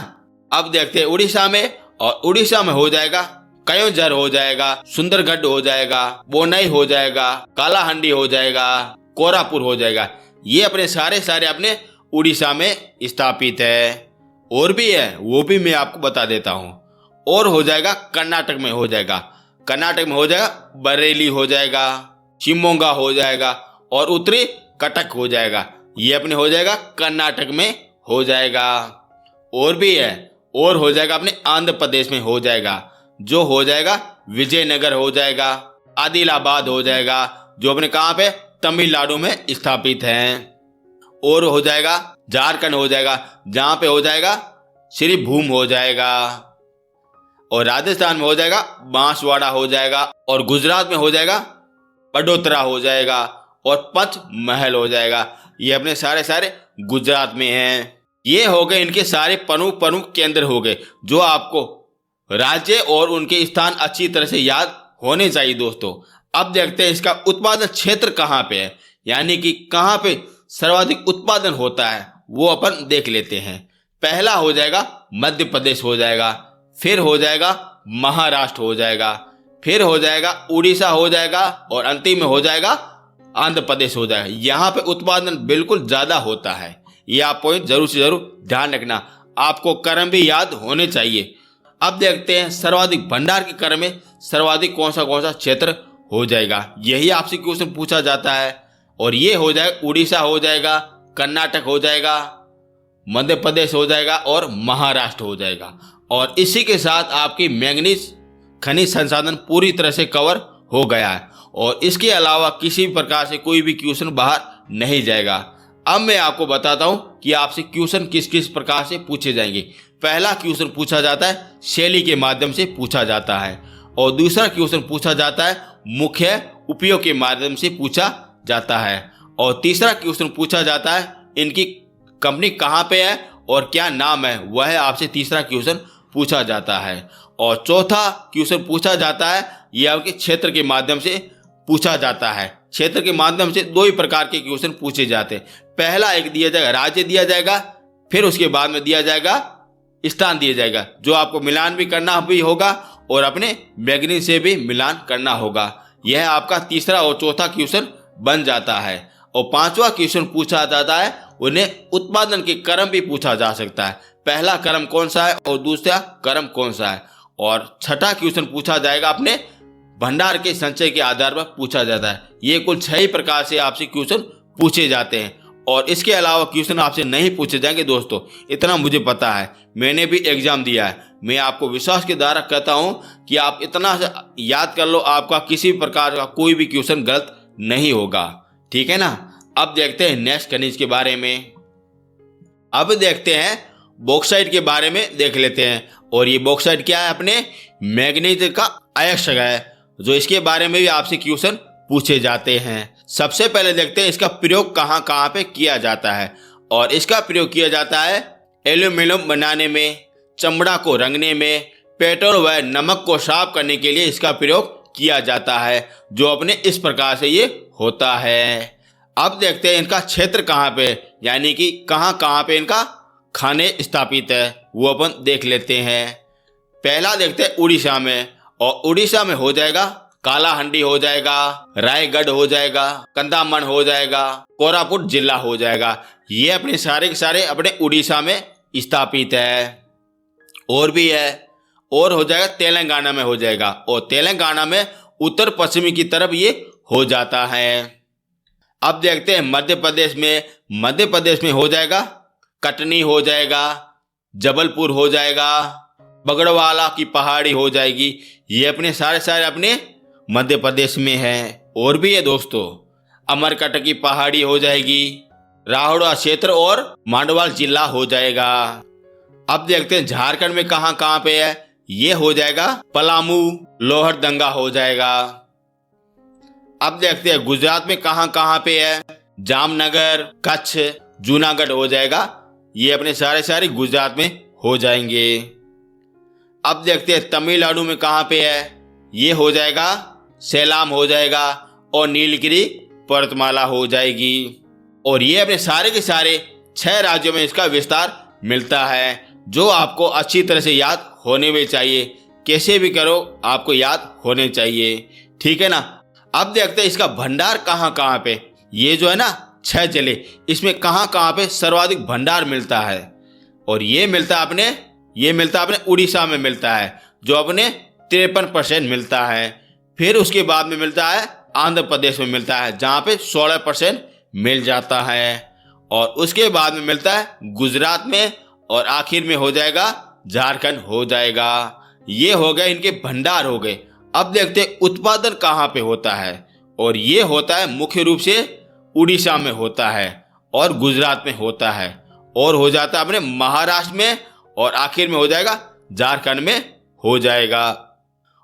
अब देखते हैं उड़ीसा में। और उड़ीसा में हो जाएगा कयोंझर हो जाएगा, सुंदरगढ़ हो जाएगा, बोनई हो जाएगा, कालाहांडी हो जाएगा, कोरापुर हो जाएगा। ये अपने सारे अपने उड़ीसा में स्थापित है। और भी है, वो भी मैं आपको बता देता हूँ। और हो जाएगा कर्नाटक में हो जाएगा। कर्नाटक में हो जाएगा बरेली हो जाएगा, शिमोगा हो जाएगा और उत्तरी कटक हो जाएगा। ये अपने हो जाएगा कर्नाटक में हो जाएगा। और भी है, और हो जाएगा अपने आंध्र प्रदेश में हो जाएगा, जो हो जाएगा विजयनगर हो जाएगा, आदिलाबाद हो जाएगा, जो अपने कहाँ पे तमिलनाडु में स्थापित हैं। और हो जाएगा झारखंड हो जाएगा, जहां पे हो जाएगा श्रीभूम हो जाएगा। और राजस्थान में हो जाएगा बांसवाड़ा हो जाएगा। और गुजरात में हो जाएगा बड़ोदरा हो जाएगा और पंचमहल हो जाएगा। ये अपने सारे गुजरात में हैं। ये हो गए इनके सारे प्रमुख केंद्र हो गए, जो आपको राज्य और उनके स्थान अच्छी तरह से याद होने चाहिए दोस्तों। अब देखते हैं इसका उत्पादन क्षेत्र कहाँ पे है, यानी कि कहाँ पे सर्वाधिक उत्पादन होता है, वो अपन देख लेते हैं। पहला हो जाएगा मध्य प्रदेश हो जाएगा, फिर हो जाएगा महाराष्ट्र हो जाएगा, फिर हो जाएगा उड़ीसा हो जाएगा और अंतिम में हो जाएगा आंध्र प्रदेश हो जाएगा। यहाँ पे उत्पादन बिल्कुल ज्यादा होता है। ये आप पॉइंट जरूर से जरूर ध्यान रखना, आपको क्रम भी याद होने चाहिए। अब देखते हैं सर्वाधिक भंडार के क्रम में सर्वाधिक कौन सा क्षेत्र हो जाएगा। यही आपसे क्वेश्चन पूछा जाता है और ये हो जाएगा उड़ीसा हो जाएगा, कर्नाटक हो जाएगा, मध्य प्रदेश हो जाएगा और महाराष्ट्र हो जाएगा। और इसी के साथ आपकी मैंगनीज खनिज संसाधन पूरी तरह से कवर हो गया है और इसके अलावा किसी भी प्रकार से कोई भी क्वेश्चन बाहर नहीं जाएगा। अब मैं आपको बताता हूं कि आपसे क्वेश्चन किस किस प्रकार से पूछे जाएंगे। पहला क्वेश्चन पूछा जाता है शैली के माध्यम से पूछा जाता है और दूसरा क्वेश्चन पूछा जाता है मुख्य उपयोग के माध्यम से पूछा जाता है और तीसरा क्वेश्चन पूछा जाता है इनकी कंपनी कहाँ पे है और क्या नाम है, वह आपसे तीसरा क्वेश्चन पूछा जाता है। और चौथा क्वेश्चन पूछा जाता है यह आपके क्षेत्र के माध्यम से पूछा जाता है। क्षेत्र के माध्यम से दो ही प्रकार के क्वेश्चन पूछे जाते हैं। पहला एक दिया जाएगा राज्य दिया जाएगा, फिर उसके बाद में दिया जाएगा स्थान दिया जाएगा, जो आपको मिलान भी करना भी होगा और अपने मैगनीज से भी मिलान करना होगा। यह आपका तीसरा और चौथा क्वेश्चन बन जाता है। और पांचवा क्वेश्चन पूछा जाता है उन्हें उत्पादन के क्रम भी पूछा जा सकता है, पहला क्रम कौन सा है और दूसरा क्रम कौन सा है। और छठा क्वेश्चन पूछा जाएगा अपने भंडार के संचय के आधार पर पूछा जाता है। ये कुल 6 ही प्रकार से आपसे क्वेश्चन पूछे जाते हैं और इसके अलावा क्वेश्चन आपसे नहीं पूछे जाएंगे दोस्तों, इतना मुझे पता है, मैंने भी एग्जाम दिया है। मैं आपको विश्वास के द्वारा कहता हूं कि आप इतना याद कर लो, आपका किसी भी प्रकार का कोई भी क्वेश्चन गलत नहीं होगा, ठीक है ना। अब देखते हैं नेक्स्ट खनिज के बारे में। अब देखते हैं बॉक्साइट के बारे में देख लेते हैं। और ये बॉक्साइट क्या है, अपने मैग्नीज का अयस्क है, जो इसके बारे में भी आपसे क्वेश्चन पूछे जाते हैं। सबसे पहले देखते हैं इसका प्रयोग कहाँ कहाँ पे किया जाता है। और इसका प्रयोग किया जाता है एल्यूमिनियम बनाने में, चमड़ा को रंगने में, पेट्रोल व नमक को साफ करने के लिए इसका प्रयोग किया जाता है, जो अपने इस प्रकार से ये होता है। अब देखते हैं इनका क्षेत्र कहाँ पे, यानी कि कहाँ पे इनका खाने स्थापित है, वो अपन देख लेते हैं। पहला देखते हैं उड़ीसा में, और उड़ीसा में हो जाएगा कालाहंडी हो जाएगा, रायगढ़ हो जाएगा, कंधामण हो जाएगा, कोरापुट जिला हो जाएगा। ये अपने सारे के सारे अपने उड़ीसा में स्थापित है। और भी है, और हो जाएगा तेलंगाना में हो जाएगा, और तेलंगाना में उत्तर पश्चिमी की तरफ ये हो जाता है। अब देखते हैं मध्य प्रदेश में हो जाएगा कटनी हो जाएगा, जबलपुर हो जाएगा, बगड़वाला की पहाड़ी हो जाएगी। ये अपने सारे अपने मध्य प्रदेश में है। और भी है दोस्तों, अमरकंटक की पहाड़ी हो जाएगी, राहुड़ा क्षेत्र और मांडवाल जिला हो जाएगा। अब देखते हैं झारखंड में कहाँ पे है, ये हो जाएगा पलामू, लोहरदंगा हो जाएगा। अब देखते हैं गुजरात में कहाँ पे है, जामनगर, कच्छ, जूनागढ़ हो जाएगा। ये अपने सारे गुजरात में हो जाएंगे। अब देखते हैं तमिलनाडु में कहाँ पे है, ये हो जाएगा सेलाम हो जाएगा और नीलगिरी पर्वतमाला हो जाएगी। और ये अपने सारे के सारे 6 राज्यों में इसका विस्तार मिलता है, जो आपको अच्छी तरह से याद होने में चाहिए। कैसे भी करो आपको याद होने चाहिए, ठीक है ना। अब देखते हैं इसका भंडार कहाँ पे, ये जो है ना 6 जिले, इसमें कहाँ पे सर्वाधिक भंडार मिलता है। और ये मिलता अपने उड़ीसा में मिलता है, जो अपने 53% मिलता है। फिर उसके बाद में मिलता है आंध्र प्रदेश में मिलता है, जहाँ पे 16% मिल जाता है। और उसके बाद में मिलता है गुजरात में, और आखिर में हो जाएगा झारखंड हो जाएगा। ये हो गए इनके भंडार हो गए। अब देखते हैं उत्पादन कहाँ पे होता है, और ये होता है मुख्य रूप से उड़ीसा में होता है और गुजरात में होता है, और हो जाता है अपने महाराष्ट्र में, और आखिर में हो जाएगा झारखंड में हो जाएगा।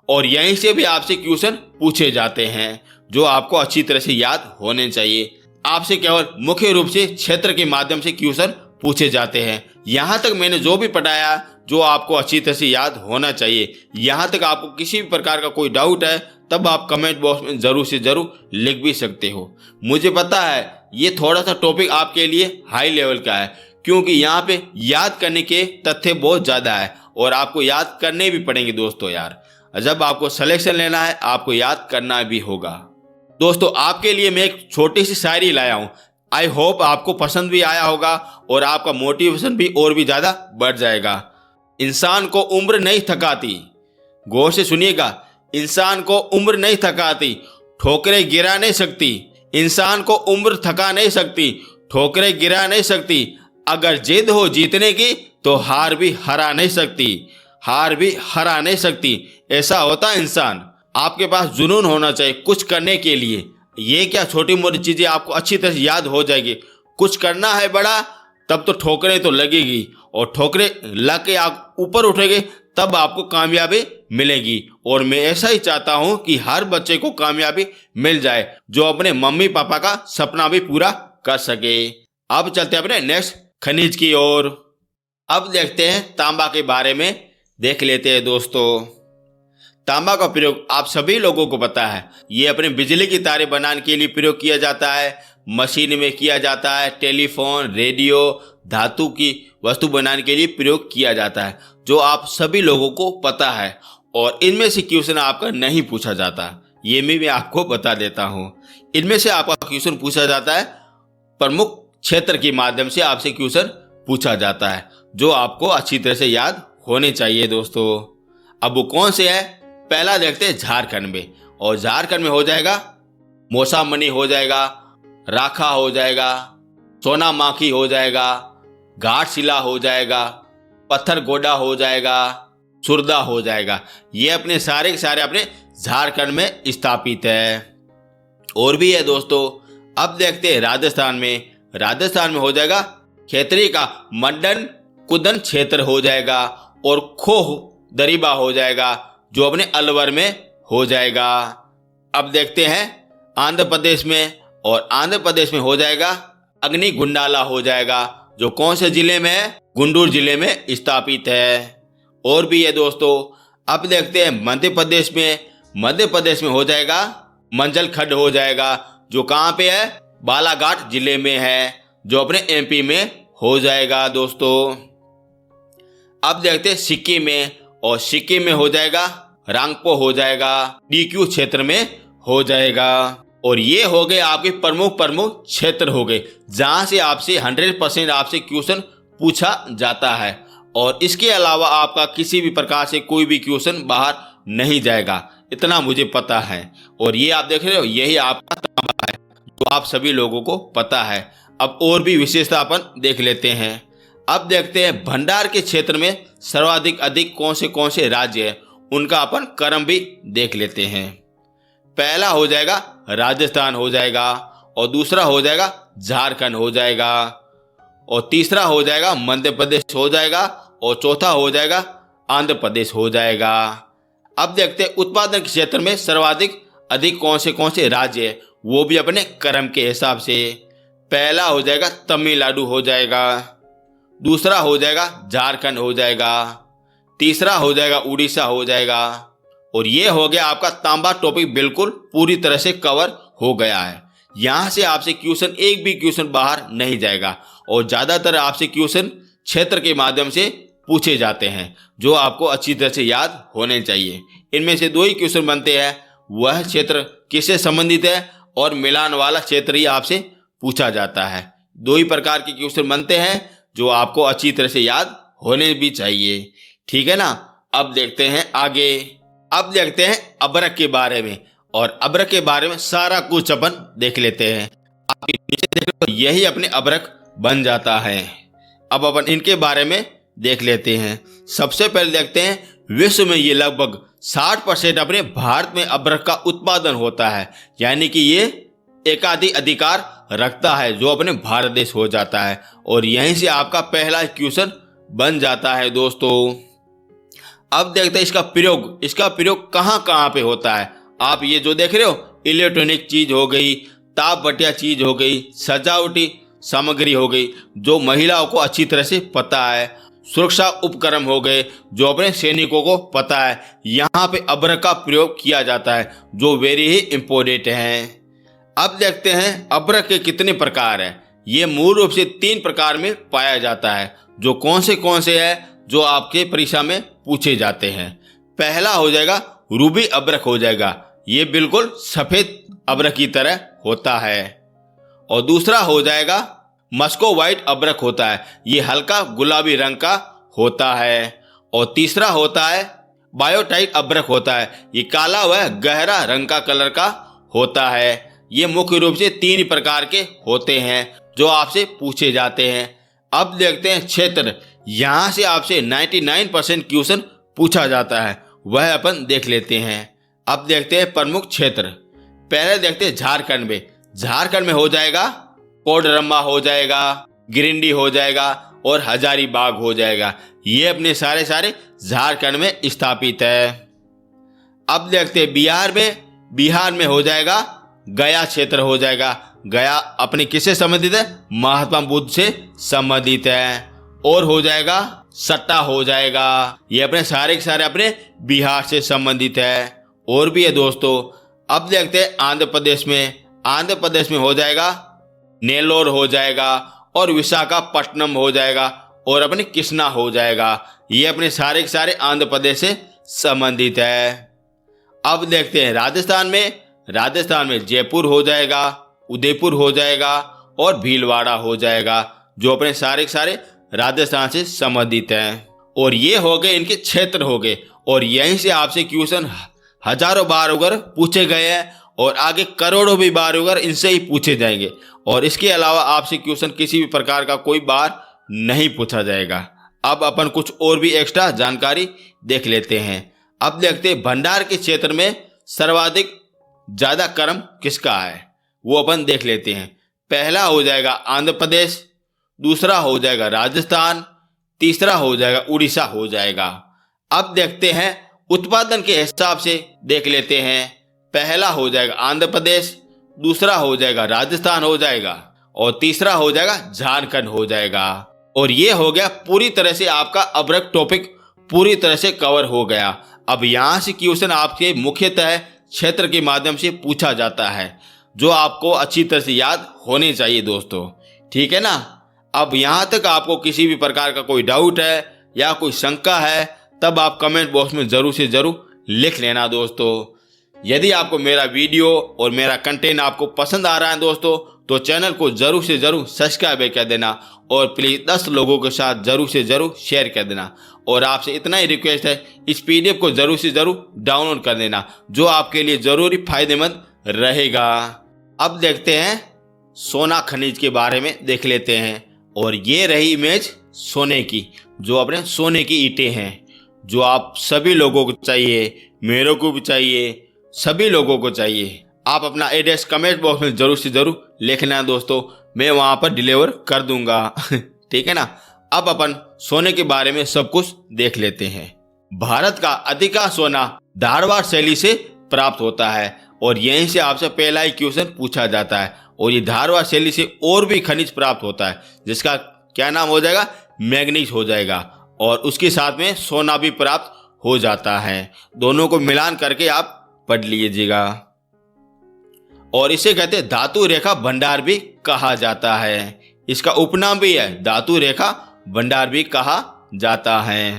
और यहीं से भी आपसे क्वेश्चन पूछे जाते हैं, जो आपको अच्छी तरह से याद होने चाहिए। आपसे केवल मुख्य रूप से क्षेत्र के माध्यम से क्वेश्चन पूछे जाते हैं। यहाँ तक मैंने जो भी पढ़ाया, जो आपको अच्छी तरह से याद होना चाहिए। यहाँ तक आपको किसी भी प्रकार का कोई डाउट है, तब आप कमेंट बॉक्स में जरूर से जरूर लिख भी सकते हो। मुझे पता है ये थोड़ा सा टॉपिक आपके लिए हाई लेवल का है, क्योंकि यहाँ पे याद करने के तथ्य बहुत ज़्यादा है और आपको याद करने भी पड़ेंगे दोस्तों यार। जब आपको सिलेक्शन लेना है आपको याद करना भी होगा। दोस्तों आपके लिए मैं एक छोटी सी शायरी लाया हूँ। आई होप आपको पसंद भी आया होगा और आपका मोटिवेशन भी और भी ज़्यादा बढ़ जाएगा। इंसान को उम्र नहीं थकाती, गौर से सुनिएगा, इंसान को उम्र नहीं थकाती, ठोकरें गिरा नहीं सकती। इंसान को उम्र थका नहीं सकती, ठोकरें गिरा नहीं सकती। अगर जिद हो जीतने की तो हार भी हरा नहीं सकती, हार भी हरा नहीं सकती। ऐसा होता है इंसान। आपके पास जुनून होना चाहिए कुछ करने के लिए। ये क्या छोटी मोटी चीज़ें आपको अच्छी तरह से याद हो जाएगी। कुछ करना है बड़ा तब तो ठोकरें तो लगेगी और ठोकरें लग के आप ऊपर उठेंगे तब आपको कामयाबी मिलेगी। और मैं ऐसा ही चाहता हूं कि हर बच्चे को कामयाबी मिल जाए जो अपने मम्मी पापा का सपना भी पूरा कर सके। अब चलते हैं अपने नेक्स्ट खनिज की ओर। अब देखते हैं तांबा के बारे में, देख लेते हैं दोस्तों। तांबा का प्रयोग आप सभी लोगों को पता है। ये अपने बिजली की तारें बनाने के लिए प्रयोग किया जाता है, मशीन में किया जाता है, टेलीफोन, रेडियो, धातु की वस्तु बनाने के लिए प्रयोग किया जाता है, जो आप सभी लोगों को पता है। और इनमें से क्वेश्चन आपका नहीं पूछा जाता, ये मैं आपको बता देता हूँ। इनमें से आपका क्वेश्चन पूछा जाता है प्रमुख क्षेत्र के माध्यम से आपसे क्वेश्चन पूछा जाता है, जो आपको अच्छी तरह से याद होने चाहिए दोस्तों। अब वो कौन से है? पहला देखते हैं झारखंड में, और झारखंड में हो जाएगा मौसामनी हो जाएगा, राखा हो जाएगा, सोना माखी हो जाएगा, घाटशिला हो जाएगा, पत्थर गोडा हो जाएगा, सुरदा हो जाएगा। ये अपने सारे के सारे अपने झारखंड में स्थापित है। और भी है दोस्तों। अब देखते हैं राजस्थान में। राजस्थान में हो जाएगा खेतरी का मंडन कुदन क्षेत्र हो जाएगा, और खोह दरीबा हो जाएगा जो अपने अलवर में हो जाएगा। अब देखते हैं आंध्र प्रदेश में, और आंध्र प्रदेश में हो जाएगा अग्नि गुंडाला हो जाएगा, जो कौन से जिले में है? गुंटूर जिले में स्थापित है। और भी है दोस्तों। अब देखते हैं मध्य प्रदेश में। मध्य प्रदेश में हो जाएगा मंजल खड्ड हो जाएगा, जो कहाँ पे है? बालाघाट जिले में है, जो अपने एमपी में हो जाएगा दोस्तों। अब देखते हैं सिक्किम में, और सिक्किम में हो जाएगा रांगपो हो जाएगा, डीक्यू क्षेत्र में हो जाएगा। और ये हो गए आपके प्रमुख क्षेत्र हो गए जहां से आपसे 100% आपसे क्वेश्चन पूछा जाता है। और इसके अलावा आपका किसी भी प्रकार से कोई भी क्वेश्चन बाहर नहीं जाएगा, इतना मुझे पता है। और ये आप देख रहे हो, यही आपका तांबा है जो आप सभी लोगों को पता है। अब और भी विशेषता अपन देख लेते हैं। अब देखते हैं भंडार के क्षेत्र में सर्वाधिक अधिक कौन से राज्य है, उनका अपन क्रम भी देख लेते हैं। पहला हो जाएगा राजस्थान हो जाएगा, और दूसरा हो जाएगा झारखंड हो जाएगा, और तीसरा हो जाएगा मध्य प्रदेश हो जाएगा, और चौथा हो जाएगा आंध्र प्रदेश हो जाएगा। अब देखते हैं उत्पादन के क्षेत्र में सर्वाधिक अधिक कौन से राज्य है, वो भी अपने क्रम के हिसाब से। पहला हो जाएगा तमिलनाडु हो जाएगा, दूसरा हो जाएगा झारखंड हो जाएगा, तीसरा हो जाएगा उड़ीसा हो जाएगा। और ये हो गया आपका तांबा टॉपिक बिल्कुल पूरी तरह से कवर हो गया है। यहाँ से आपसे क्वेश्चन एक भी क्वेश्चन बाहर नहीं जाएगा, और ज़्यादातर आपसे क्वेश्चन क्षेत्र के माध्यम से पूछे जाते हैं, जो आपको अच्छी तरह से याद होने चाहिए। इनमें से दो ही क्वेश्चन बनते हैं, वह क्षेत्र किससे संबंधित है और मिलान वाला क्षेत्र ही आपसे पूछा जाता है। दो ही प्रकार के क्वेश्चन बनते हैं जो आपको अच्छी तरह से याद होने भी चाहिए, ठीक है ना। अब देखते हैं आगे। अब देखते हैं अबरक के बारे में, और अबरक के बारे में सारा कुछ अपन देख लेते हैं। आप नीचे देख लो, यही अपने अबरक बन जाता है। अब अपन इनके बारे में देख लेते हैं। सबसे पहले देखते हैं विश्व में ये लगभग 60% अपने भारत में अबरक का उत्पादन होता है, यानी कि ये एकाधिकार रखता है, जो अपने भारत देश हो जाता है। और यहीं से आपका पहला क्वेश्चन बन जाता है दोस्तों। अब देखते हैं इसका प्रयोग कहाँ पे होता है। आप ये जो देख रहे हो, इलेक्ट्रॉनिक चीज हो गई, ताप बटिया चीज हो गई, सजावटी सामग्री हो गई, जो महिलाओं को अच्छी तरह से पता है, सुरक्षा उपकरण हो गए, जो अपने सैनिकों को पता है, यहाँ पे अबरक का प्रयोग किया जाता है, जो वेरी ही इम्पोर्टेंट है। अब देखते हैं अबरक के कितने प्रकार हैं। ये मूल रूप से 3 प्रकार में पाया जाता है। जो कौन से है जो आपके परीक्षा में पूछे जाते हैं। पहला हो जाएगा रूबी अभ्रक हो जाएगा, ये बिल्कुल सफेद अभ्रक की तरह होता है। और दूसरा हो जाएगा मस्को व्हाइट अभ्रक होता है, ये हल्का गुलाबी रंग का होता है। और तीसरा होता है बायोटाइट अभ्रक होता है, ये काला व गहरा रंग का कलर का होता है। ये मुख्य रूप से 3 प्रकार के होते हैं जो आपसे पूछे जाते हैं। अब देखते हैं क्षेत्र, यहाँ से आपसे 99% क्वेश्चन पूछा जाता है, वह अपन देख लेते हैं। अब देखते हैं प्रमुख क्षेत्र। पहले देखते हैं झारखंड में। झारखंड में हो जाएगा कोडरमा हो जाएगा, गिरिंडी हो जाएगा और हजारीबाग हो जाएगा। ये अपने सारे झारखंड में स्थापित है। अब देखते हैं बिहार में हो जाएगा गया क्षेत्र हो जाएगा। गया अपने किससे संबंधित है? महात्मा बुद्ध से संबंधित है। और हो जाएगा सट्टा हो जाएगा, ये अपने सारे अपने बिहार से संबंधित है। और भी है दोस्तों। अब देखते हैं आंध्र प्रदेश में हो जाएगा नेल्लोर हो जाएगा और विशाखापट्टनम हो जाएगा और अपने कृष्णा हो जाएगा। ये अपने सारे आंध्र प्रदेश से संबंधित है। अब देखते हैं राजस्थान में जयपुर हो जाएगा, उदयपुर हो जाएगा और भीलवाड़ा हो जाएगा, जो अपने सारे राजस्थान से संबंधित हैं। और ये हो गए इनके क्षेत्र हो गए। और यहीं से आपसे क्वेश्चन हजारों बार अगर पूछे गए हैं और आगे करोड़ों भी बार अगर इनसे ही पूछे जाएंगे। और इसके अलावा आपसे क्वेश्चन किसी भी प्रकार का कोई बार नहीं पूछा जाएगा। अब अपन कुछ और भी एक्स्ट्रा जानकारी देख लेते हैं। अब देखते हैं भंडार के क्षेत्र में सर्वाधिक ज्यादा क्रम किसका है, वो अपन देख लेते हैं। पहला हो जाएगा आंध्र प्रदेश, दूसरा हो जाएगा राजस्थान, तीसरा हो जाएगा उड़ीसा हो जाएगा। अब देखते हैं उत्पादन के हिसाब से देख लेते हैं। पहला हो जाएगा आंध्र प्रदेश, दूसरा हो जाएगा राजस्थान हो जाएगा और तीसरा हो जाएगा झारखंड हो जाएगा। और ये हो गया पूरी तरह से आपका अभ्रक टॉपिक पूरी तरह से कवर हो गया। अब यहाँ से क्वेश्चन आपके मुख्यतः क्षेत्र के माध्यम से पूछा जाता है, जो आपको अच्छी तरह से याद होने चाहिए दोस्तों, ठीक है ना। अब यहाँ तक आपको किसी भी प्रकार का कोई डाउट है या कोई शंका है, तब आप कमेंट बॉक्स में जरूर से जरूर लिख लेना दोस्तों। यदि आपको मेरा वीडियो और मेरा कंटेंट आपको पसंद आ रहा है दोस्तों, तो चैनल को जरूर से जरूर सब्सक्राइब कर देना और प्लीज 10 लोगों के साथ जरूर से जरूर शेयर कर देना। और आपसे इतना ही रिक्वेस्ट है, इस पीडीएफ को जरूर से जरूर डाउनलोड कर देना, जो आपके लिए जरूरी फायदेमंद रहेगा। अब देखते हैं सोना खनिज के बारे में देख लेते हैं। और ये रही इमेज सोने की, जो अपने सोने की ईंटें हैं, जो आप सभी लोगों को चाहिए, मेरे को भी चाहिए, सभी लोगों को चाहिए। आप अपना एड्रेस कमेंट बॉक्स में जरूर से जरूर लिखना दोस्तों, मैं वहां पर डिलीवर कर दूंगा ठीक है ना। अब अपन सोने के बारे में सब कुछ देख लेते हैं। भारत का अधिकांश सोना धारवाड़ शैली से प्राप्त होता है और यहीं से आपसे पहला ही क्वेश्चन पूछा जाता है। और ये धारवाड़ शैली से और भी खनिज प्राप्त होता है, जिसका क्या नाम हो जाएगा? मैग्नीज हो जाएगा। और उसके साथ में सोना भी प्राप्त हो जाता है। दोनों को मिलान करके आप पढ़ लीजिएगा। और इसे कहते हैं धातु रेखा भंडार भी कहा जाता है। इसका उपनाम भी है, धातु रेखा भंडार भी कहा जाता है।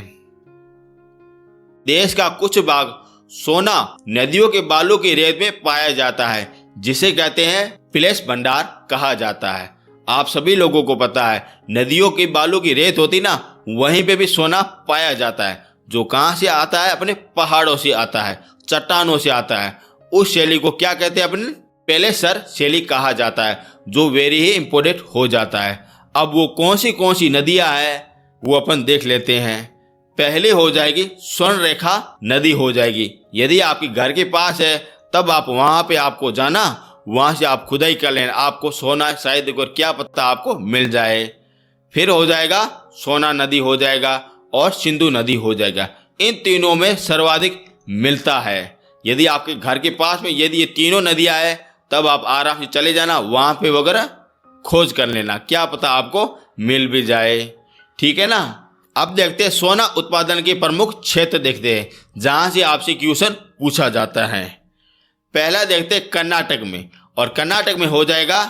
देश का कुछ भाग सोना नदियों के बालू की रेत में पाया जाता है, जिसे कहते हैं प्लेस भंडार कहा जाता है। आप सभी लोगों को पता है, नदियों की बालू की रेत होती ना, वहीं पे भी सोना पाया जाता है, जो कहां से आता है? अपने पहाड़ों से आता है, चट्टानों से आता है। उस शैली को क्या कहते हैं? अपने पेलेसर शैली कहा जाता है, जो वेरी ही इम्पोर्टेंट हो जाता है। अब वो कौन सी नदियां हैं वो अपन देख लेते हैं। पहले हो जाएगी स्वर्ण रेखा नदी हो जाएगी। यदि आपके घर के पास है तब आप वहां पे आपको जाना, वहां से आप खुदाई कर लेना, आपको सोना शायद क्या पता आपको मिल जाए। फिर हो जाएगा सोना नदी हो जाएगा और सिंधु नदी हो जाएगा। इन तीनों में सर्वाधिक मिलता है। यदि आपके घर के पास में यदि ये तीनों नदियां है, तब आप आराम से चले जाना, वहां पे वगैरह खोज कर लेना, क्या पता आपको मिल भी जाए, ठीक है ना। अब देखते हैं सोना उत्पादन के प्रमुख क्षेत्र देखते हैं, जहां से आपसे क्वेश्चन पूछा जाता है। पहला देखते हैं कर्नाटक में, और कर्नाटक में हो जाएगा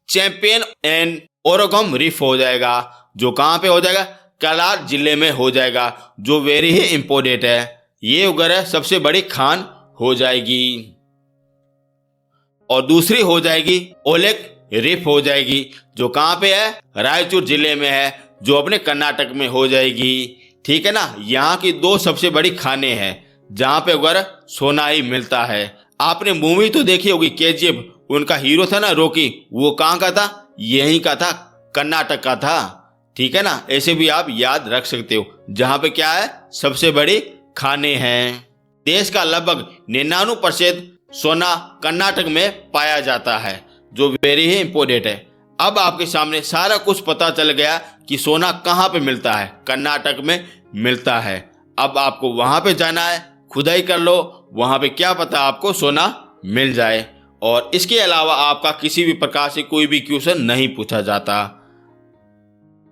चैंपियन एंड ओरोगम रीफ हो जाएगा, जो कहाँ पे हो जाएगा, कलार जिले में हो जाएगा, जो वेरी ही इम्पोर्टेंट है। ये वगैरह सबसे बड़ी खान हो जाएगी। और दूसरी हो जाएगी ओलेक रीफ हो जाएगी, जो कहाँ पे है, रायचूर जिले में है, जो अपने कर्नाटक में हो जाएगी। ठीक है ना, यहाँ की दो सबसे बड़ी खाने हैं जहाँ पे वगैरह सोना ही मिलता है। आपने मूवी तो देखी होगी केजीएफ, उनका हीरो था ना रॉकी, वो कहाँ का था, यहीं का था, कर्नाटक का था। ठीक है ना, ऐसे भी आप याद रख सकते हो, जहाँ पे क्या है, सबसे बड़ी खाने हैं। देश का लगभग 99% सोना कर्नाटक में पाया जाता है, जो वेरी ही इंपॉर्टेंट है। अब आपके सामने सारा कुछ पता चल गया कि सोना कहाँ पे मिलता है, कर्नाटक में मिलता है। अब आपको वहां पे जाना है, खुदाई कर लो, वहां पे क्या पता आपको सोना मिल जाए। और इसके अलावा आपका किसी भी प्रकार से कोई भी क्वेश्चन नहीं पूछा जाता।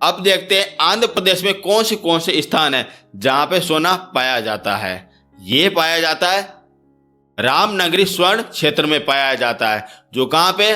अब देखते हैं आंध्र प्रदेश में कौन से स्थान है जहां पे सोना पाया जाता है। ये पाया जाता है रामनगरी स्वर्ण क्षेत्र में पाया जाता है, जो कहाँ पे,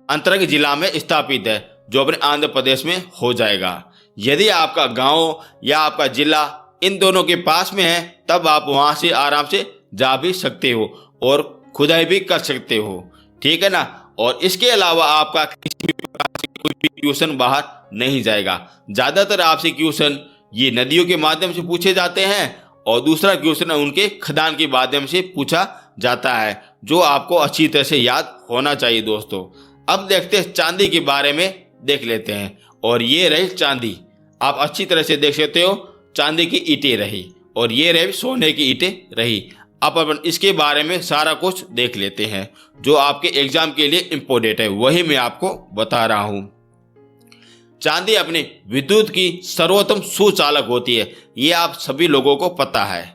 अंतरंग जिला में स्थापित है, जो अपने आंध्र प्रदेश में हो जाएगा। यदि आपका गांव या आपका जिला इन दोनों के पास में है, तब आप वहां से आराम से जा भी सकते हो और खुदाई भी कर सकते हो। ठीक है ना। और इसके अलावा आपका किसी भी प्रकार से कोई भी क्वेश्चन बाहर नहीं जाएगा। ज्यादातर आपसे क्वेश्चन ये नदियों के माध्यम से पूछे जाते हैं, और दूसरा क्वेश्चन उनके खदान के माध्यम से पूछा जाता है, जो आपको अच्छी तरह से याद होना चाहिए दोस्तों। अब देखते हैं चांदी के बारे में, देख लेते हैं। और ये रही चांदी, आप अच्छी तरह से देख सकते हो, चांदी की ईंटें रही, और ये रही सोने की ईंटें रही। अब अपन इसके बारे में सारा कुछ देख लेते हैं, जो आपके एग्जाम के लिए इम्पोर्टेंट है, वही मैं आपको बता रहा हूं। चांदी अपने विद्युत की सर्वोत्तम सुचालक होती है, ये आप सभी लोगों को पता है।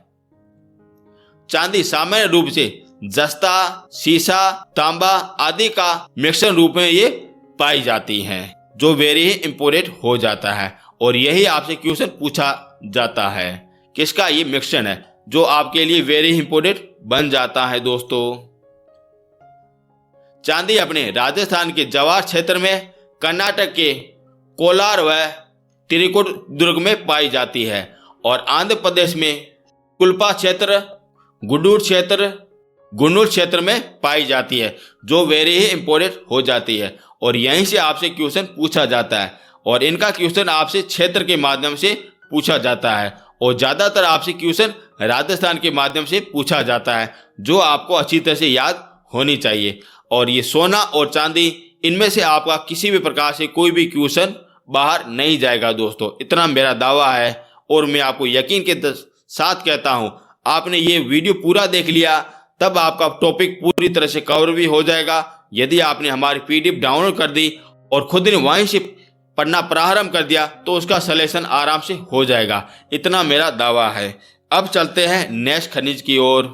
चांदी सामान्य रूप से जस्ता, सीसा, तांबा आदि का मिश्रण रूप में ये पाई जाती हैं, जो वेरी ही इम्पोर्टेंट हो जाता है। और यही आपसे क्वेश्चन पूछा जाता है, किसका ये मिश्रण है, जो आपके लिए वेरी इंपॉर्टेंट बन जाता है दोस्तों। चांदी अपने राजस्थान के जवार क्षेत्र में, कर्नाटक के कोलार व तिरुकुट दुर्ग में पाई जाती है, और आंध्र प्रदेश में कुल्पा क्षेत्र, गुन्नूर क्षेत्र में पाई जाती है, जो वेरी ही इंपॉर्टेंट हो जाती है। और यहीं से आपसे क्वेश्चन पूछा जाता है, और इनका क्वेश्चन आपसे क्षेत्र के माध्यम से पूछा जाता है, और ज्यादातर आपसे क्वेश्चन राजस्थान के माध्यम से पूछा जाता है, जो आपको अच्छी तरह से याद होनी चाहिए। और ये सोना और चांदी, इनमें से आपका किसी भी प्रकार से कोई भी क्वेश्चन बाहर नहीं जाएगा दोस्तों, इतना मेरा दावा है। और मैं आपको यकीन के साथ कहता हूं, आपने ये वीडियो पूरा देख लिया, तब आपका टॉपिक पूरी तरह से कवर भी हो जाएगा। यदि आपने हमारी पीडीएफ डाउनलोड कर दी और खुद ने वहीं से पढ़ना प्रारंभ कर दिया, तो उसका सलेक्शन आराम से हो जाएगा, इतना मेरा दावा है। अब चलते हैं नेक्स्ट खनिज की ओर।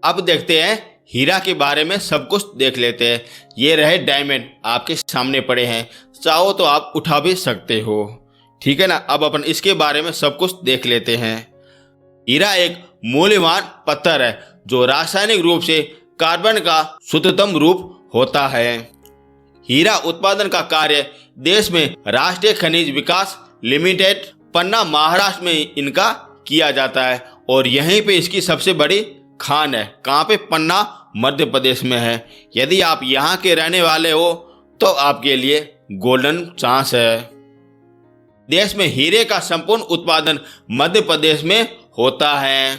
अब देखते हैं हीरा के बारे में सब कुछ देख लेते हैं। ये रहे डायमंड, आपके सामने पड़े हैं, चाहो तो आप उठा भी सकते हो। ठीक है ना। अब अपन इसके बारे में सब कुछ देख लेते हैं। हीरा एक मूल्यवान पत्थर है, जो रासायनिक रूप से कार्बन का शुद्धतम रूप होता है। हीरा उत्पादन का कार्य देश में राष्ट्रीय खनिज विकास लिमिटेड पन्ना महाराष्ट्र में इनका किया जाता है, और यहीं पे इसकी सबसे बड़ी खान है। कहाँ पे, पन्ना मध्य प्रदेश में है। यदि आप यहाँ के रहने वाले हो तो आपके लिए गोल्डन चांस है। देश में हीरे का संपूर्ण उत्पादन मध्य प्रदेश में होता है।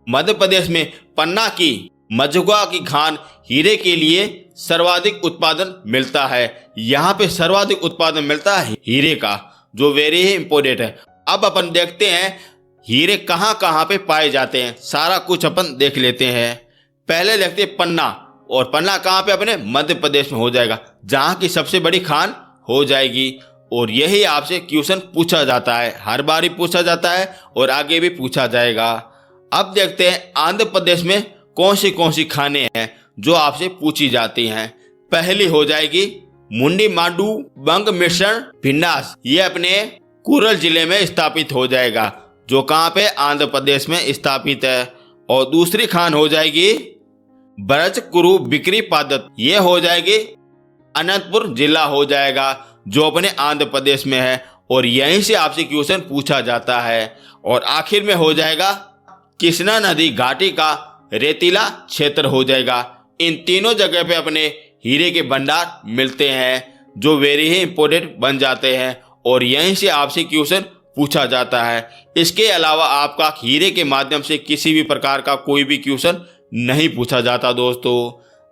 मध्य प्रदेश में पन्ना की मझुआ की खान हीरे के लिए सर्वाधिक उत्पादन मिलता है। यहाँ पे सर्वाधिक उत्पादन मिलता है हीरे का, जो वेरी ही इंपॉर्टेंट है। अब अपन देखते हैं हीरे कहाँ कहाँ पे पाए जाते हैं, सारा कुछ अपन देख लेते हैं। पहले देखते हैं पन्ना, और पन्ना कहाँ पे, अपने मध्य प्रदेश में हो जाएगा, जहाँ की सबसे बड़ी खान हो जाएगी। और यही आपसे क्वेश्चन पूछा जाता है, हर बार ही पूछा जाता है और आगे भी पूछा जाएगा। अब देखते हैं आंध्र प्रदेश में कौन सी खाने हैं जो आपसे पूछी जाती हैं। पहली हो जाएगी मुंडी मांडू बंग मिश्रण भिंडास, ये अपने कुरल जिले में स्थापित हो जाएगा, जो कहाँ पे, आंध्र प्रदेश में स्थापित है। और दूसरी खान हो जाएगी ब्रज कुरु बिक्री पादत, ये हो जाएगी अनंतपुर जिला हो जाएगा जो अपने आंध्र प्रदेश में है, और यहीं से आपसे क्वेश्चन पूछा जाता है। और आखिर में हो जाएगा कृष्णा नदी घाटी का रेतीला क्षेत्र हो जाएगा। इन तीनों जगह पे अपने हीरे के भंडार मिलते हैं जो वेरी ही इंपॉर्टेंट बन जाते हैं, और यहीं से आपसे क्वेश्चन पूछा जाता है। इसके अलावा आपका हीरे के माध्यम से किसी भी प्रकार का कोई भी क्वेश्चन नहीं पूछा जाता दोस्तों।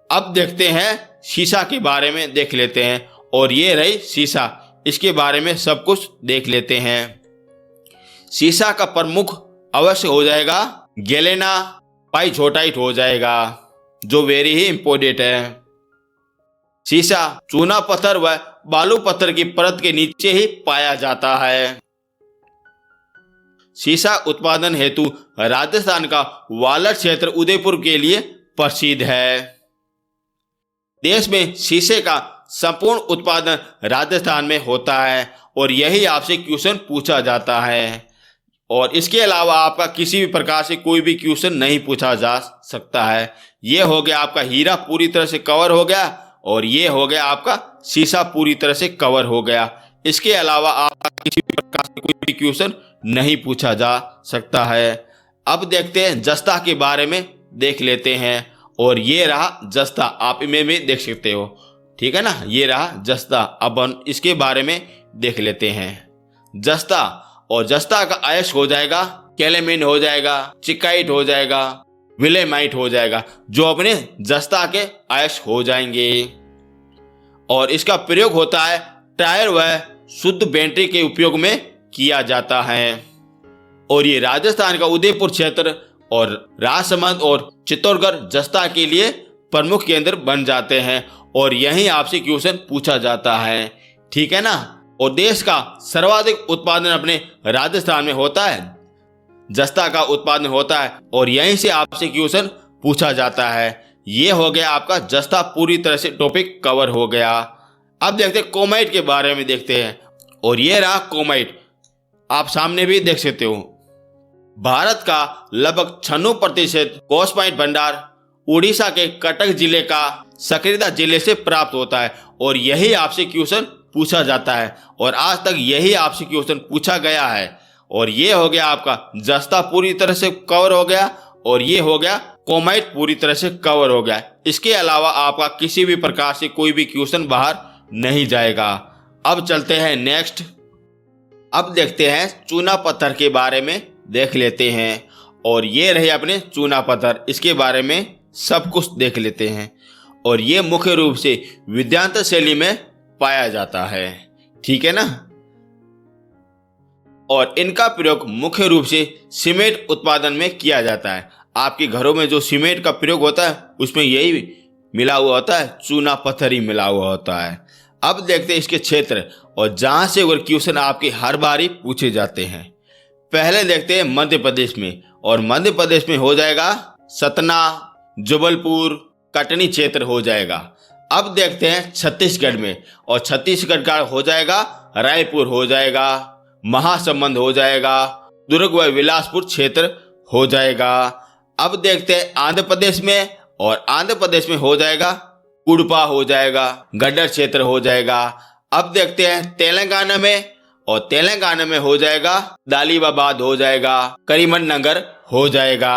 अब देखते हैं सीसा के बारे में, देख लेते हैं। और ये रही सीसा, इसके बारे में सब कुछ देख लेते हैं। सीसा का प्रमुख अवश्य हो जाएगा गैलेना पाइजोटाइट हो जाएगा जो वेरी ही इंपॉर्टेंट है। सीसा चूना पत्थर व बालू पत्थर की परत के नीचे ही पाया जाता है। सीसा उत्पादन हेतु राजस्थान का वालर क्षेत्र उदयपुर के लिए प्रसिद्ध है। देश में शीशे का संपूर्ण उत्पादन राजस्थान में होता है, और यही आपसे क्वेश्चन पूछा जाता है। और इसके अलावा आपका किसी भी प्रकार से कोई भी क्वेश्चन नहीं पूछा जा सकता है। ये हो गया आपका हीरा पूरी तरह से कवर हो गया, और ये हो गया आपका सीसा पूरी तरह से कवर हो गया। इसके अलावा आपका किसी भी प्रकार से कोई भी क्वेश्चन नहीं पूछा जा सकता है। अब देखते हैं जस्ता के बारे में, देख लेते हैं। और ये रहा जस्ता, आप इमेज में देख सकते हो, ठीक है ना, ये रहा जस्ता। अब हम इसके बारे में देख लेते हैं। जस्ता, और जस्ता का अयस्क हो जाएगा कैलेमिन हो जाएगा, चिकाइट हो जाएगा, विलेमाइट हो जाएगा जो अपने जस्ता के अयस्क हो जाएंगे। और इसका प्रयोग होता है टायर व शुद्ध बैटरी के उपयोग में किया जाता है। और ये राजस्थान का उदयपुर क्षेत्र और राजसमंद और चित्तौड़गढ़ जस्ता के लिए प्रमुख केंद्र बन जाते हैं, और यहीं आपसे क्वेश्चन पूछा जाता है, ठीक है ना। और देश का सर्वाधिक उत्पादन अपने राजस्थान में होता है, जस्ता का उत्पादन होता है, और यहीं से आपसे क्वेश्चन पूछा जाता है। ये हो गया आपका जस्ता, पूरी तरह से टॉपिक कवर हो गया। अब देखते हैं क्रोमाइट के बारे में देखते हैं। और ये रहा क्रोमाइट, आप सामने भी देख सकते हो। भारत का लगभग 96% क्रोमाइट भंडार उड़ीसा के कटक जिले का सकरीदा जिले से प्राप्त होता है, और यही आपसे क्वेश्चन पूछा जाता है, और आज तक यही आपसे क्वेश्चन पूछा गया है। और ये हो गया आपका जस्ता पूरी तरह से कवर हो गया, और ये हो गया क्रोमाइट पूरी तरह से कवर हो गया। इसके अलावा आपका किसी भी प्रकार से कोई भी क्वेश्चन बाहर नहीं जाएगा। अब चलते हैं नेक्स्ट। अब देखते हैं चूना पत्थर के बारे में, देख लेते हैं। और ये रहे अपने चूना पत्थर, इसके बारे में सब कुछ देख लेते हैं। और ये मुख्य रूप से विद्यांत शैली में पाया जाता है, ठीक है ना। और इनका प्रयोग मुख्य रूप से सीमेंट उत्पादन में किया जाता है। आपके घरों में जो सीमेंट का प्रयोग होता है उसमें यही मिला हुआ होता है, चूना पत्थर ही मिला हुआ होता है। अब देखते हैं इसके क्षेत्र, और जहां से अगर क्वेश्चन आपके हर बारी पूछे जाते हैं। पहले देखते हैं मध्य प्रदेश में, और मध्य प्रदेश में हो जाएगा सतना, जबलपुर, कटनी क्षेत्र हो जाएगा। अब देखते हैं छत्तीसगढ़ में, और छत्तीसगढ़ का हो जाएगा रायपुर हो जाएगा, महासंबंध हो जाएगा, दुर्ग व बिलासपुर क्षेत्र हो जाएगा। अब देखते हैं आंध्र प्रदेश में, और आंध्र प्रदेश में हो जाएगा कुड़पा हो जाएगा, गड्डर क्षेत्र हो जाएगा। अब देखते हैं तेलंगाना में, और तेलंगाना में हो जाएगा दालिबाबाद हो जाएगा, करीमन नगर हो जाएगा।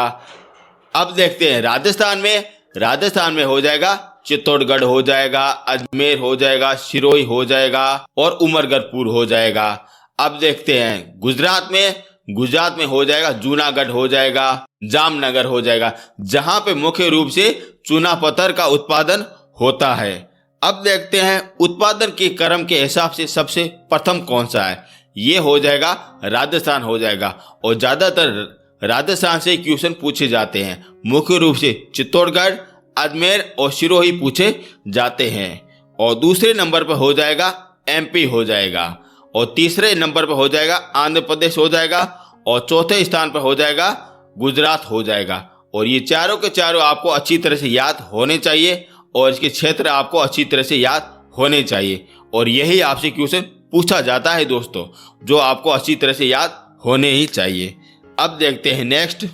अब देखते हैं राजस्थान में, राजस्थान में हो जाएगा चित्तौड़गढ़ हो जाएगा, अजमेर हो जाएगा, सिरोही हो जाएगा, और उमरगढ़पुर हो जाएगा। अब देखते हैं गुजरात में, गुजरात में हो जाएगा जूनागढ़ हो जाएगा, जामनगर हो जाएगा, जहां पे मुख्य रूप से चूना पत्थर का उत्पादन होता है। अब देखते हैं उत्पादन के क्रम के हिसाब से सबसे प्रथम कौन सा है। ये हो जाएगा राजस्थान हो जाएगा, और ज्यादातर राजस्थान से क्वेश्चन पूछे जाते हैं। मुख्य रूप से चित्तौड़गढ़, अजमेर और सिरोही पूछे जाते हैं। और दूसरे नंबर पर हो जाएगा एमपी हो जाएगा, और तीसरे नंबर पर हो जाएगा आंध्र प्रदेश हो जाएगा, और चौथे स्थान पर हो जाएगा गुजरात हो जाएगा। और ये चारों के चारों आपको अच्छी तरह से याद होने चाहिए, और इसके क्षेत्र आपको अच्छी तरह से याद होने चाहिए। और यही आपसे क्वेश्चन पूछा जाता है दोस्तों, जो आपको अच्छी तरह से याद होने ही चाहिए। अब देखते हैं नेक्स्ट।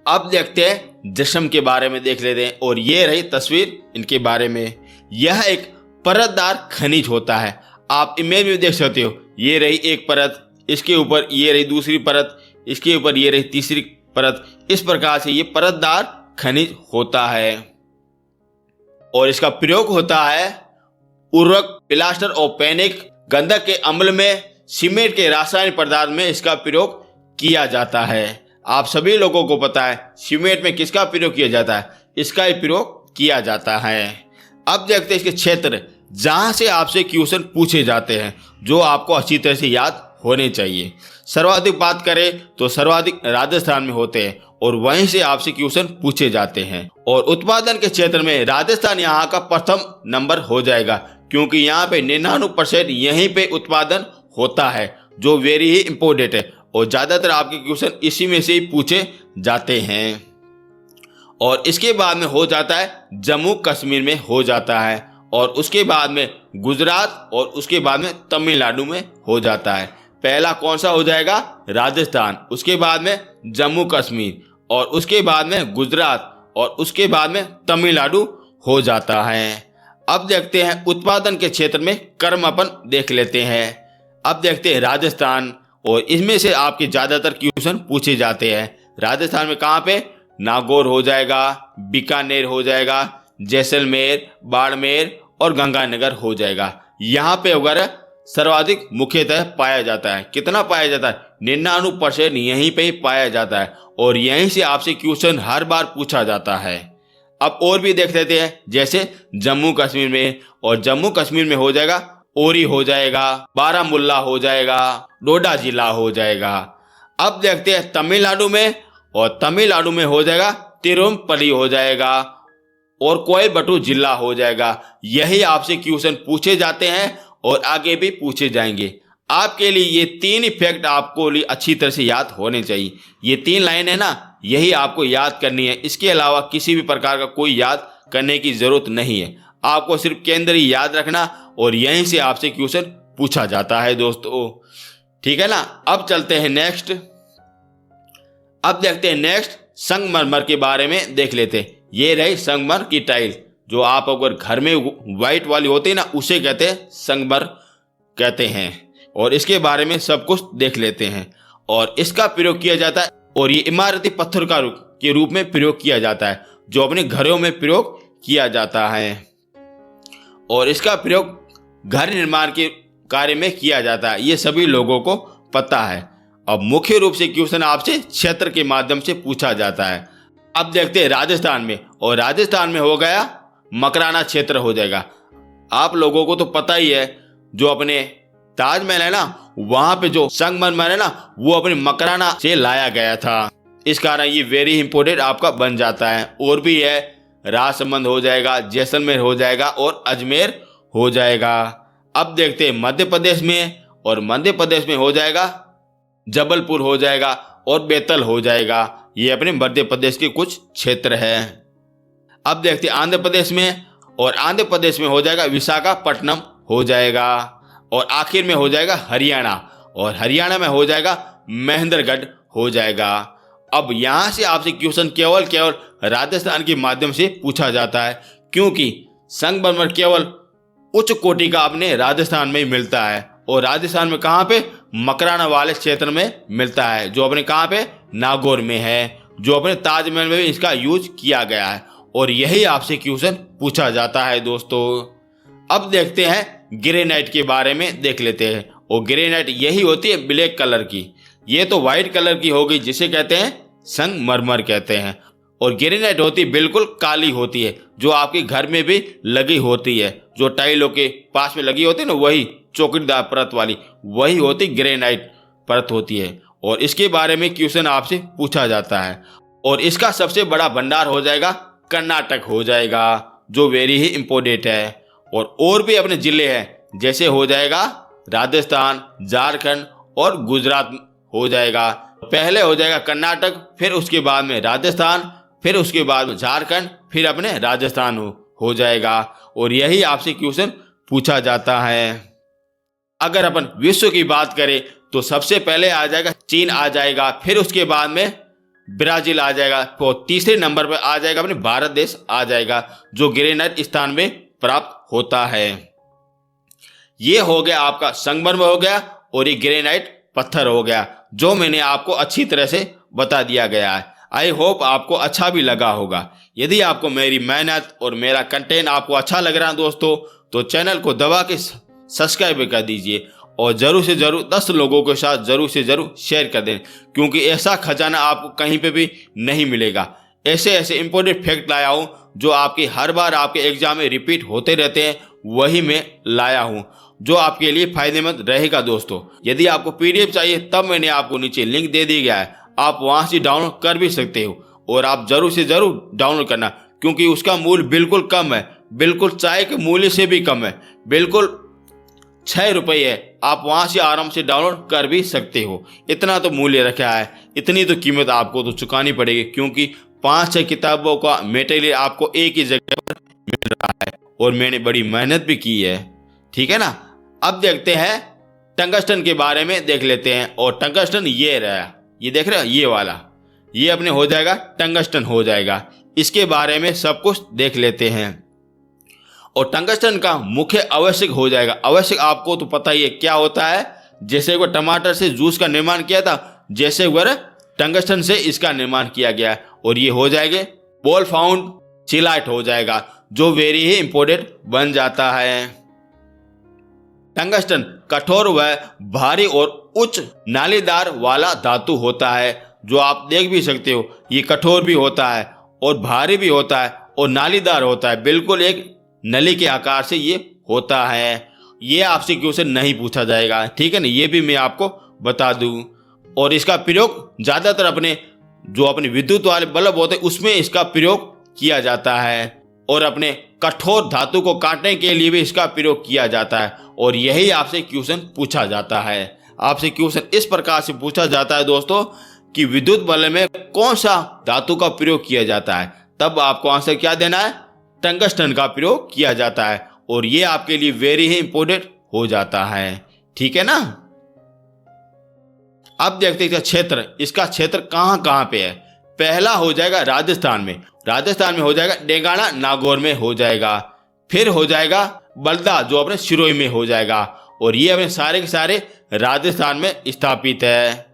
अब देखते हैं जश्म के बारे में देख लेते हैं। और ये रही तस्वीर इनके बारे में, यह एक परतदार खनिज होता है। आप इमेज में देख सकते हो, ये रही एक परत, इसके ऊपर ये रही दूसरी परत, इसके ऊपर ये रही तीसरी परत। इस प्रकार से ये परतदार खनिज होता है और इसका प्रयोग होता है उर्वरक, प्लास्टर और पैनिक, गंधक के अम्ल में, सीमेंट के रासायनिक पदार्थ में इसका प्रयोग किया जाता है। आप सभी लोगों को पता है सीमेंट में किसका प्रयोग किया जाता है, इसका ही प्रयोग किया जाता है। अब देखते हैं इसके क्षेत्र जहां से आपसे क्वेश्चन पूछे जाते हैं, जो आपको अच्छी तरह से याद होने चाहिए। सर्वाधिक बात करें तो सर्वाधिक राजस्थान में होते हैं और वहीं से आपसे क्वेश्चन पूछे जाते हैं। और उत्पादन के क्षेत्र में राजस्थान यहाँ का प्रथम नंबर हो जाएगा, क्योंकि यहाँ पे 99% यहीं पे उत्पादन होता है, जो वेरी ही इम्पोर्टेंट है और ज्यादातर आपके क्वेश्चन इसी में से ही पूछे जाते हैं। और इसके बाद में हो जाता है जम्मू कश्मीर में हो जाता है, और उसके बाद में गुजरात, और उसके बाद में तमिलनाडु में हो जाता है। पहला कौन सा हो जाएगा, राजस्थान, उसके बाद में जम्मू कश्मीर, और उसके बाद में गुजरात, और उसके बाद में तमिलनाडु हो जाता है। अब देखते हैं उत्पादन के क्षेत्र में कर्म अपन देख लेते हैं। अब देखते हैं राजस्थान, और इसमें से आपके ज्यादातर क्वेश्चन पूछे जाते हैं। राजस्थान में कहाँ पे, नागौर हो जाएगा, बीकानेर हो जाएगा, जैसलमेर, बाड़मेर और गंगानगर हो जाएगा। यहाँ पे वगैरह सर्वाधिक मुख्यतः पाया जाता है। कितना पाया जाता है, 99% यहीं पे ही पाया जाता है और यहीं से आपसे क्वेश्चन हर बार पूछा जाता है। अब और भी देख लेते हैं, जैसे जम्मू कश्मीर में, और जम्मू कश्मीर में हो जाएगा ओरी हो जाएगा, बारामुल्ला हो जाएगा, डोडा जिला हो जाएगा। अब देखते हैं तमिलनाडु में, और तमिलनाडु में हो जाएगा तिरुपति हो जाएगा, और कोयम्बटूर जिला हो जाएगा। यही आपसे क्वेश्चन पूछे जाते हैं और आगे भी पूछे जाएंगे। आपके लिए ये 3 फैक्ट आपको लिए अच्छी तरह से याद होने चाहिए। ये 3 लाइन है ना, यही आपको याद करनी है। इसके अलावा किसी भी प्रकार का कोई याद करने की जरूरत नहीं है। आपको सिर्फ केंद्र ही याद रखना और यहीं से आपसे क्वेश्चन पूछा जाता है दोस्तों, ठीक है ना। अब चलते हैं नेक्स्ट। अब देखते हैं नेक्स्ट संगमरमर के बारे में देख लेते हैं। ये रही संगमरमर की टाइल, जो आप अगर घर में व्हाइट वाली होती है ना, उसे कहते हैं संगमरमर कहते हैं। और इसके बारे में सब कुछ देख लेते हैं। और इसका प्रयोग किया जाता है, और ये इमारती पत्थर के रूप में प्रयोग किया जाता है, जो अपने घरों में प्रयोग किया जाता है। और इसका प्रयोग घर निर्माण के कार्य में किया जाता है, ये सभी लोगों को पता है। अब मुख्य रूप से क्वेश्चन आपसे क्षेत्र के माध्यम से पूछा जाता है। अब देखते हैं राजस्थान में, और राजस्थान में हो गया मकराना क्षेत्र हो जाएगा। आप लोगों को तो पता ही है, जो अपने ताजमहल है ना, वहां पे जो संगमरमर है ना, वो अपने मकराना से लाया गया था। इस कारण ये वेरी इंपोर्टेंट आपका बन जाता है। और भी है, राजसमंद हो जाएगा, जैसलमेर हो जाएगा और अजमेर हो जाएगा। अब देखते हैं मध्य प्रदेश में, और मध्य प्रदेश में हो जाएगा जबलपुर हो जाएगा और बैतल हो जाएगा। ये अपने मध्य प्रदेश के कुछ क्षेत्र है। अब देखते हैं आंध्र प्रदेश में, और आंध्र प्रदेश में हो जाएगा विशाखापट्टनम हो जाएगा। और आखिर में हो जाएगा हरियाणा, और हरियाणा में हो जाएगा महेंद्रगढ़ हो जाएगा। अब यहाँ से आपसे क्वेश्चन केवल राजस्थान के माध्यम से पूछा जाता है, क्योंकि संगमरमर केवल उच्च कोटि का अपने राजस्थान में ही मिलता है। और राजस्थान में कहाँ पे, मकराना वाले क्षेत्र में मिलता है, जो अपने कहाँ पे, नागौर में है, जो अपने ताजमहल में भी इसका यूज किया गया है। और यही आपसे क्वेश्चन पूछा जाता है दोस्तों। अब देखते हैं ग्रेनाइट के बारे में देख लेते हैं। और ग्रेनाइट यही होती है ब्लैक कलर की, ये तो व्हाइट कलर की हो गई, जिसे कहते हैं संगमरमर कहते हैं। और ग्रेनाइट होती बिल्कुल काली होती है, जो आपके घर में भी लगी होती है, जो टाइलों के पास में लगी होती है ना, वही चौकीदार परत वाली, वही होती ग्रेनाइट परत होती है। और इसके बारे में क्वेश्चन आपसे पूछा जाता है। और इसका सबसे बड़ा भंडार हो जाएगा कर्नाटक हो जाएगा, जो वेरी ही इम्पोर्टेंट है। और भी अपने जिले हैं, जैसे हो जाएगा राजस्थान, झारखंड और गुजरात हो जाएगा। पहले हो जाएगा कर्नाटक, फिर उसके बाद में राजस्थान, फिर उसके बाद में झारखंड, फिर अपने राजस्थान हो जाएगा। और यही आपसे क्वेश्चन पूछा जाता है। अगर अपन विश्व की बात करें तो सबसे पहले आ जाएगा चीन आ जाएगा, फिर उसके बाद में ब्राजील आ जाएगा, तो तीसरे नंबर पर आ जाएगा अपने भारत देश आ जाएगा, जो ग्रेनाइट स्थान में प्राप्त होता है। ये हो गया आपका संगमरमर हो गया और ये ग्रेनाइट पत्थर हो गया, जो मैंने आपको अच्छी तरह से बता दिया गया है। आई होप आपको अच्छा भी लगा होगा। यदि आपको मेरी मेहनत और मेरा कंटेंट आपको अच्छा लग रहा है दोस्तों, तो चैनल को दबा के सब्सक्राइब कर दीजिए और ज़रूर से ज़रूर 10 लोगों के साथ ज़रूर से ज़रूर शेयर कर दें, क्योंकि ऐसा खजाना आपको कहीं पे भी नहीं मिलेगा। ऐसे ऐसे इंपॉर्टेंट फैक्ट लाया हूँ जो आपके हर बार आपके एग्जाम में रिपीट होते रहते हैं, वही मैं लाया हूँ जो आपके लिए फायदेमंद रहेगा दोस्तों। यदि आपको PDF चाहिए तब मैंने आपको नीचे लिंक दे दिया गया है, आप वहाँ से डाउनलोड कर भी सकते हो और आप ज़रूर से ज़रूर डाउनलोड करना, क्योंकि उसका मूल्य बिल्कुल कम है, बिल्कुल चाय के मूल्य से भी कम है, बिल्कुल 6 रुपये है। आप वहाँ से आराम से डाउनलोड कर भी सकते हो। इतना तो मूल्य रखा है, इतनी तो कीमत आपको तो चुकानी पड़ेगी, क्योंकि 5-6 किताबों का मटेरियल आपको एक ही जगह पर मिल रहा है और मैंने बड़ी मेहनत भी की है। ठीक है ना। अब देखते हैं टंगस्टन के बारे में देख लेते हैं। और टंगस्टन ये रहा, ये देख रहे हो, ये वाला, ये अपने हो जाएगा टंगस्टन हो जाएगा। इसके बारे में सब कुछ देख लेते हैं। और टंगस्टन का मुख्य आवश्यक हो जाएगा। आवश्यक आपको तो पता ही है क्या होता है। जैसे वो टमाटर से जूस का निर्माण किया था, जैसे वह टंगस्टन से इसका निर्माण किया गया है। और ये हो जाएंगे बॉल फाउंड चिलाइट हो जाएगा, जो वेरी ही इंपॉर्टेंट बन जाता है। टंगस्टन कठोर व भारी और उच्च नालीदार वाला धातु होता है, जो आप देख भी सकते हो। ये कठोर भी होता है और भारी भी होता है और नालीदार होता है, बिल्कुल एक नली के आकार से ये होता है। ये आपसे क्वेश्चन नहीं पूछा जाएगा, ठीक है ना, ये भी मैं आपको बता दूं। और इसका प्रयोग ज़्यादातर अपने विद्युत वाले बल्ब होते हैं उसमें इसका प्रयोग किया जाता है, और अपने कठोर धातु को काटने के लिए भी इसका प्रयोग किया जाता है। और यही आपसे क्वेश्चन पूछा जाता है। आपसे क्वेश्चन इस प्रकार से पूछा जाता है दोस्तों कि विद्युत बल्ब में कौन सा धातु का प्रयोग किया जाता है, तब आपको आंसर क्या देना है, टंगस्टन का प्रयोग किया जाता है। और ये आपके लिए वेरी ही इंपॉर्टेंट हो जाता है। ठीक है ना। अब देखते हैं क्षेत्र, इसका क्षेत्र कहाँ कहाँ पे है। पहला हो जाएगा राजस्थान में, राजस्थान में हो जाएगा डेंगाना नागौर में हो जाएगा। फिर हो जाएगा बलदा, जो अपने सिरोही में हो जाएगा। और ये अपने सारे के सारे राजस्थान में स्थापित है।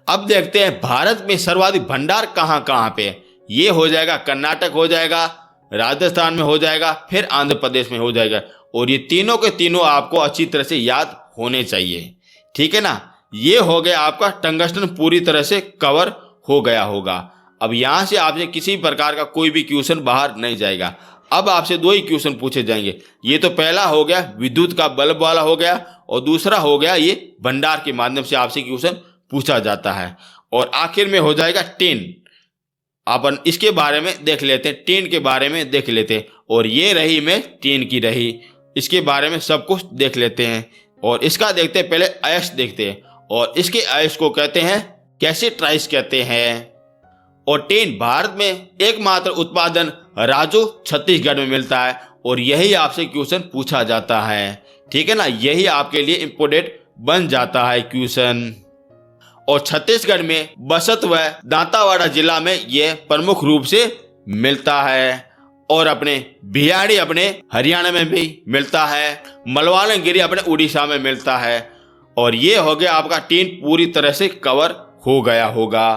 अब देखते हैं भारत में सर्वाधिक भंडार कहाँ कहाँ पे है। ये हो जाएगा कर्नाटक हो जाएगा, राजस्थान में हो जाएगा, फिर आंध्र प्रदेश में हो जाएगा। और ये तीनों के तीनों आपको अच्छी तरह से याद होने चाहिए। ठीक है ना। ये हो गया आपका टंगस्टन पूरी तरह से कवर हो गया होगा। अब यहाँ से आपसे किसी प्रकार का कोई भी क्वेश्चन बाहर नहीं जाएगा। अब आपसे 2 ही क्वेश्चन पूछे जाएंगे। ये तो पहला हो गया विद्युत का बल्ब वाला हो गया, और दूसरा हो गया ये भंडार के माध्यम से आपसे क्वेश्चन पूछा जाता है। और आखिर में हो जाएगा टीन। अपन इसके बारे में देख लेते हैं, टीन के बारे में देख लेते हैं। और ये रही मैं टीन की रही, इसके बारे में सब कुछ देख लेते हैं। और इसका देखते हैं, पहले अयस्क देखते हैं। और इसके अयस्क को कहते हैं कैसिट्राइस कहते हैं। और टीन भारत में एकमात्र उत्पादन राजू छत्तीसगढ़ में मिलता है। और यही आपसे क्वेश्चन पूछा जाता है। ठीक है ना, यही आपके लिए इंपोर्टेंट बन जाता है क्वेश्चन। और छत्तीसगढ़ में बसत व दांतावाड़ा जिला में यह प्रमुख रूप से मिलता है। और अपने भियाड़ी अपने हरियाणा में भी मिलता है, मलवानगिरी अपने उड़ीसा में मिलता है। और ये हो गया आपका टीन पूरी तरह से कवर हो गया होगा।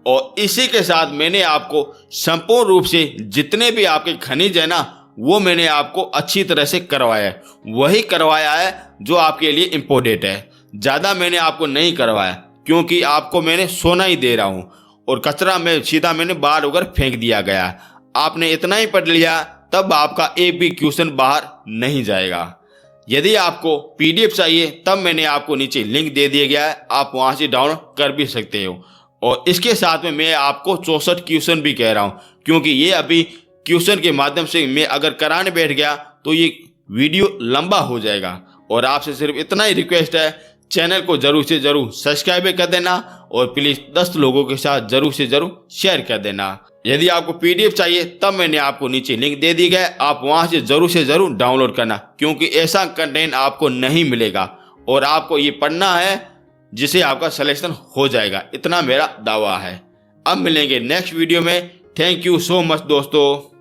और इसी के साथ मैंने आपको संपूर्ण रूप से जितने भी आपके खनिज है ना, वो मैंने आपको अच्छी तरह से करवाया है। वही करवाया है जो आपके लिए इम्पोर्टेंट है। ज़्यादा मैंने आपको नहीं करवाया, क्योंकि आपको मैंने सोना ही दे रहा हूँ और कचरा में सीधा मैंने बाहर होकर फेंक दिया गया। आपने इतना ही पढ़ लिया तब आपका एक भी क्वेश्चन बाहर नहीं जाएगा। यदि आपको PDF चाहिए तब मैंने आपको नीचे लिंक दे दिया गया है, आप वहाँ से डाउनलोड कर भी सकते हो। और इसके साथ में मैं आपको 64 क्वेश्चन भी कह रहा हूँ, क्योंकि ये अभी क्वेश्चन के माध्यम से मैं अगर कराने बैठ गया तो ये वीडियो लंबा हो जाएगा। और आपसे सिर्फ इतना ही रिक्वेस्ट है, चैनल को जरूर से जरूर सब्सक्राइब कर देना और प्लीज़ 10 लोगों के साथ जरूर से जरूर शेयर कर देना। यदि आपको PDF चाहिए तब मैंने आपको नीचे लिंक दे दी गया, आप वहाँ से जरूर डाउनलोड करना, क्योंकि ऐसा कंटेंट आपको नहीं मिलेगा। और आपको ये पढ़ना है जिसे आपका सिलेक्शन हो जाएगा, इतना मेरा दावा है। अब मिलेंगे नेक्स्ट वीडियो में। थैंक यू सो मच दोस्तों।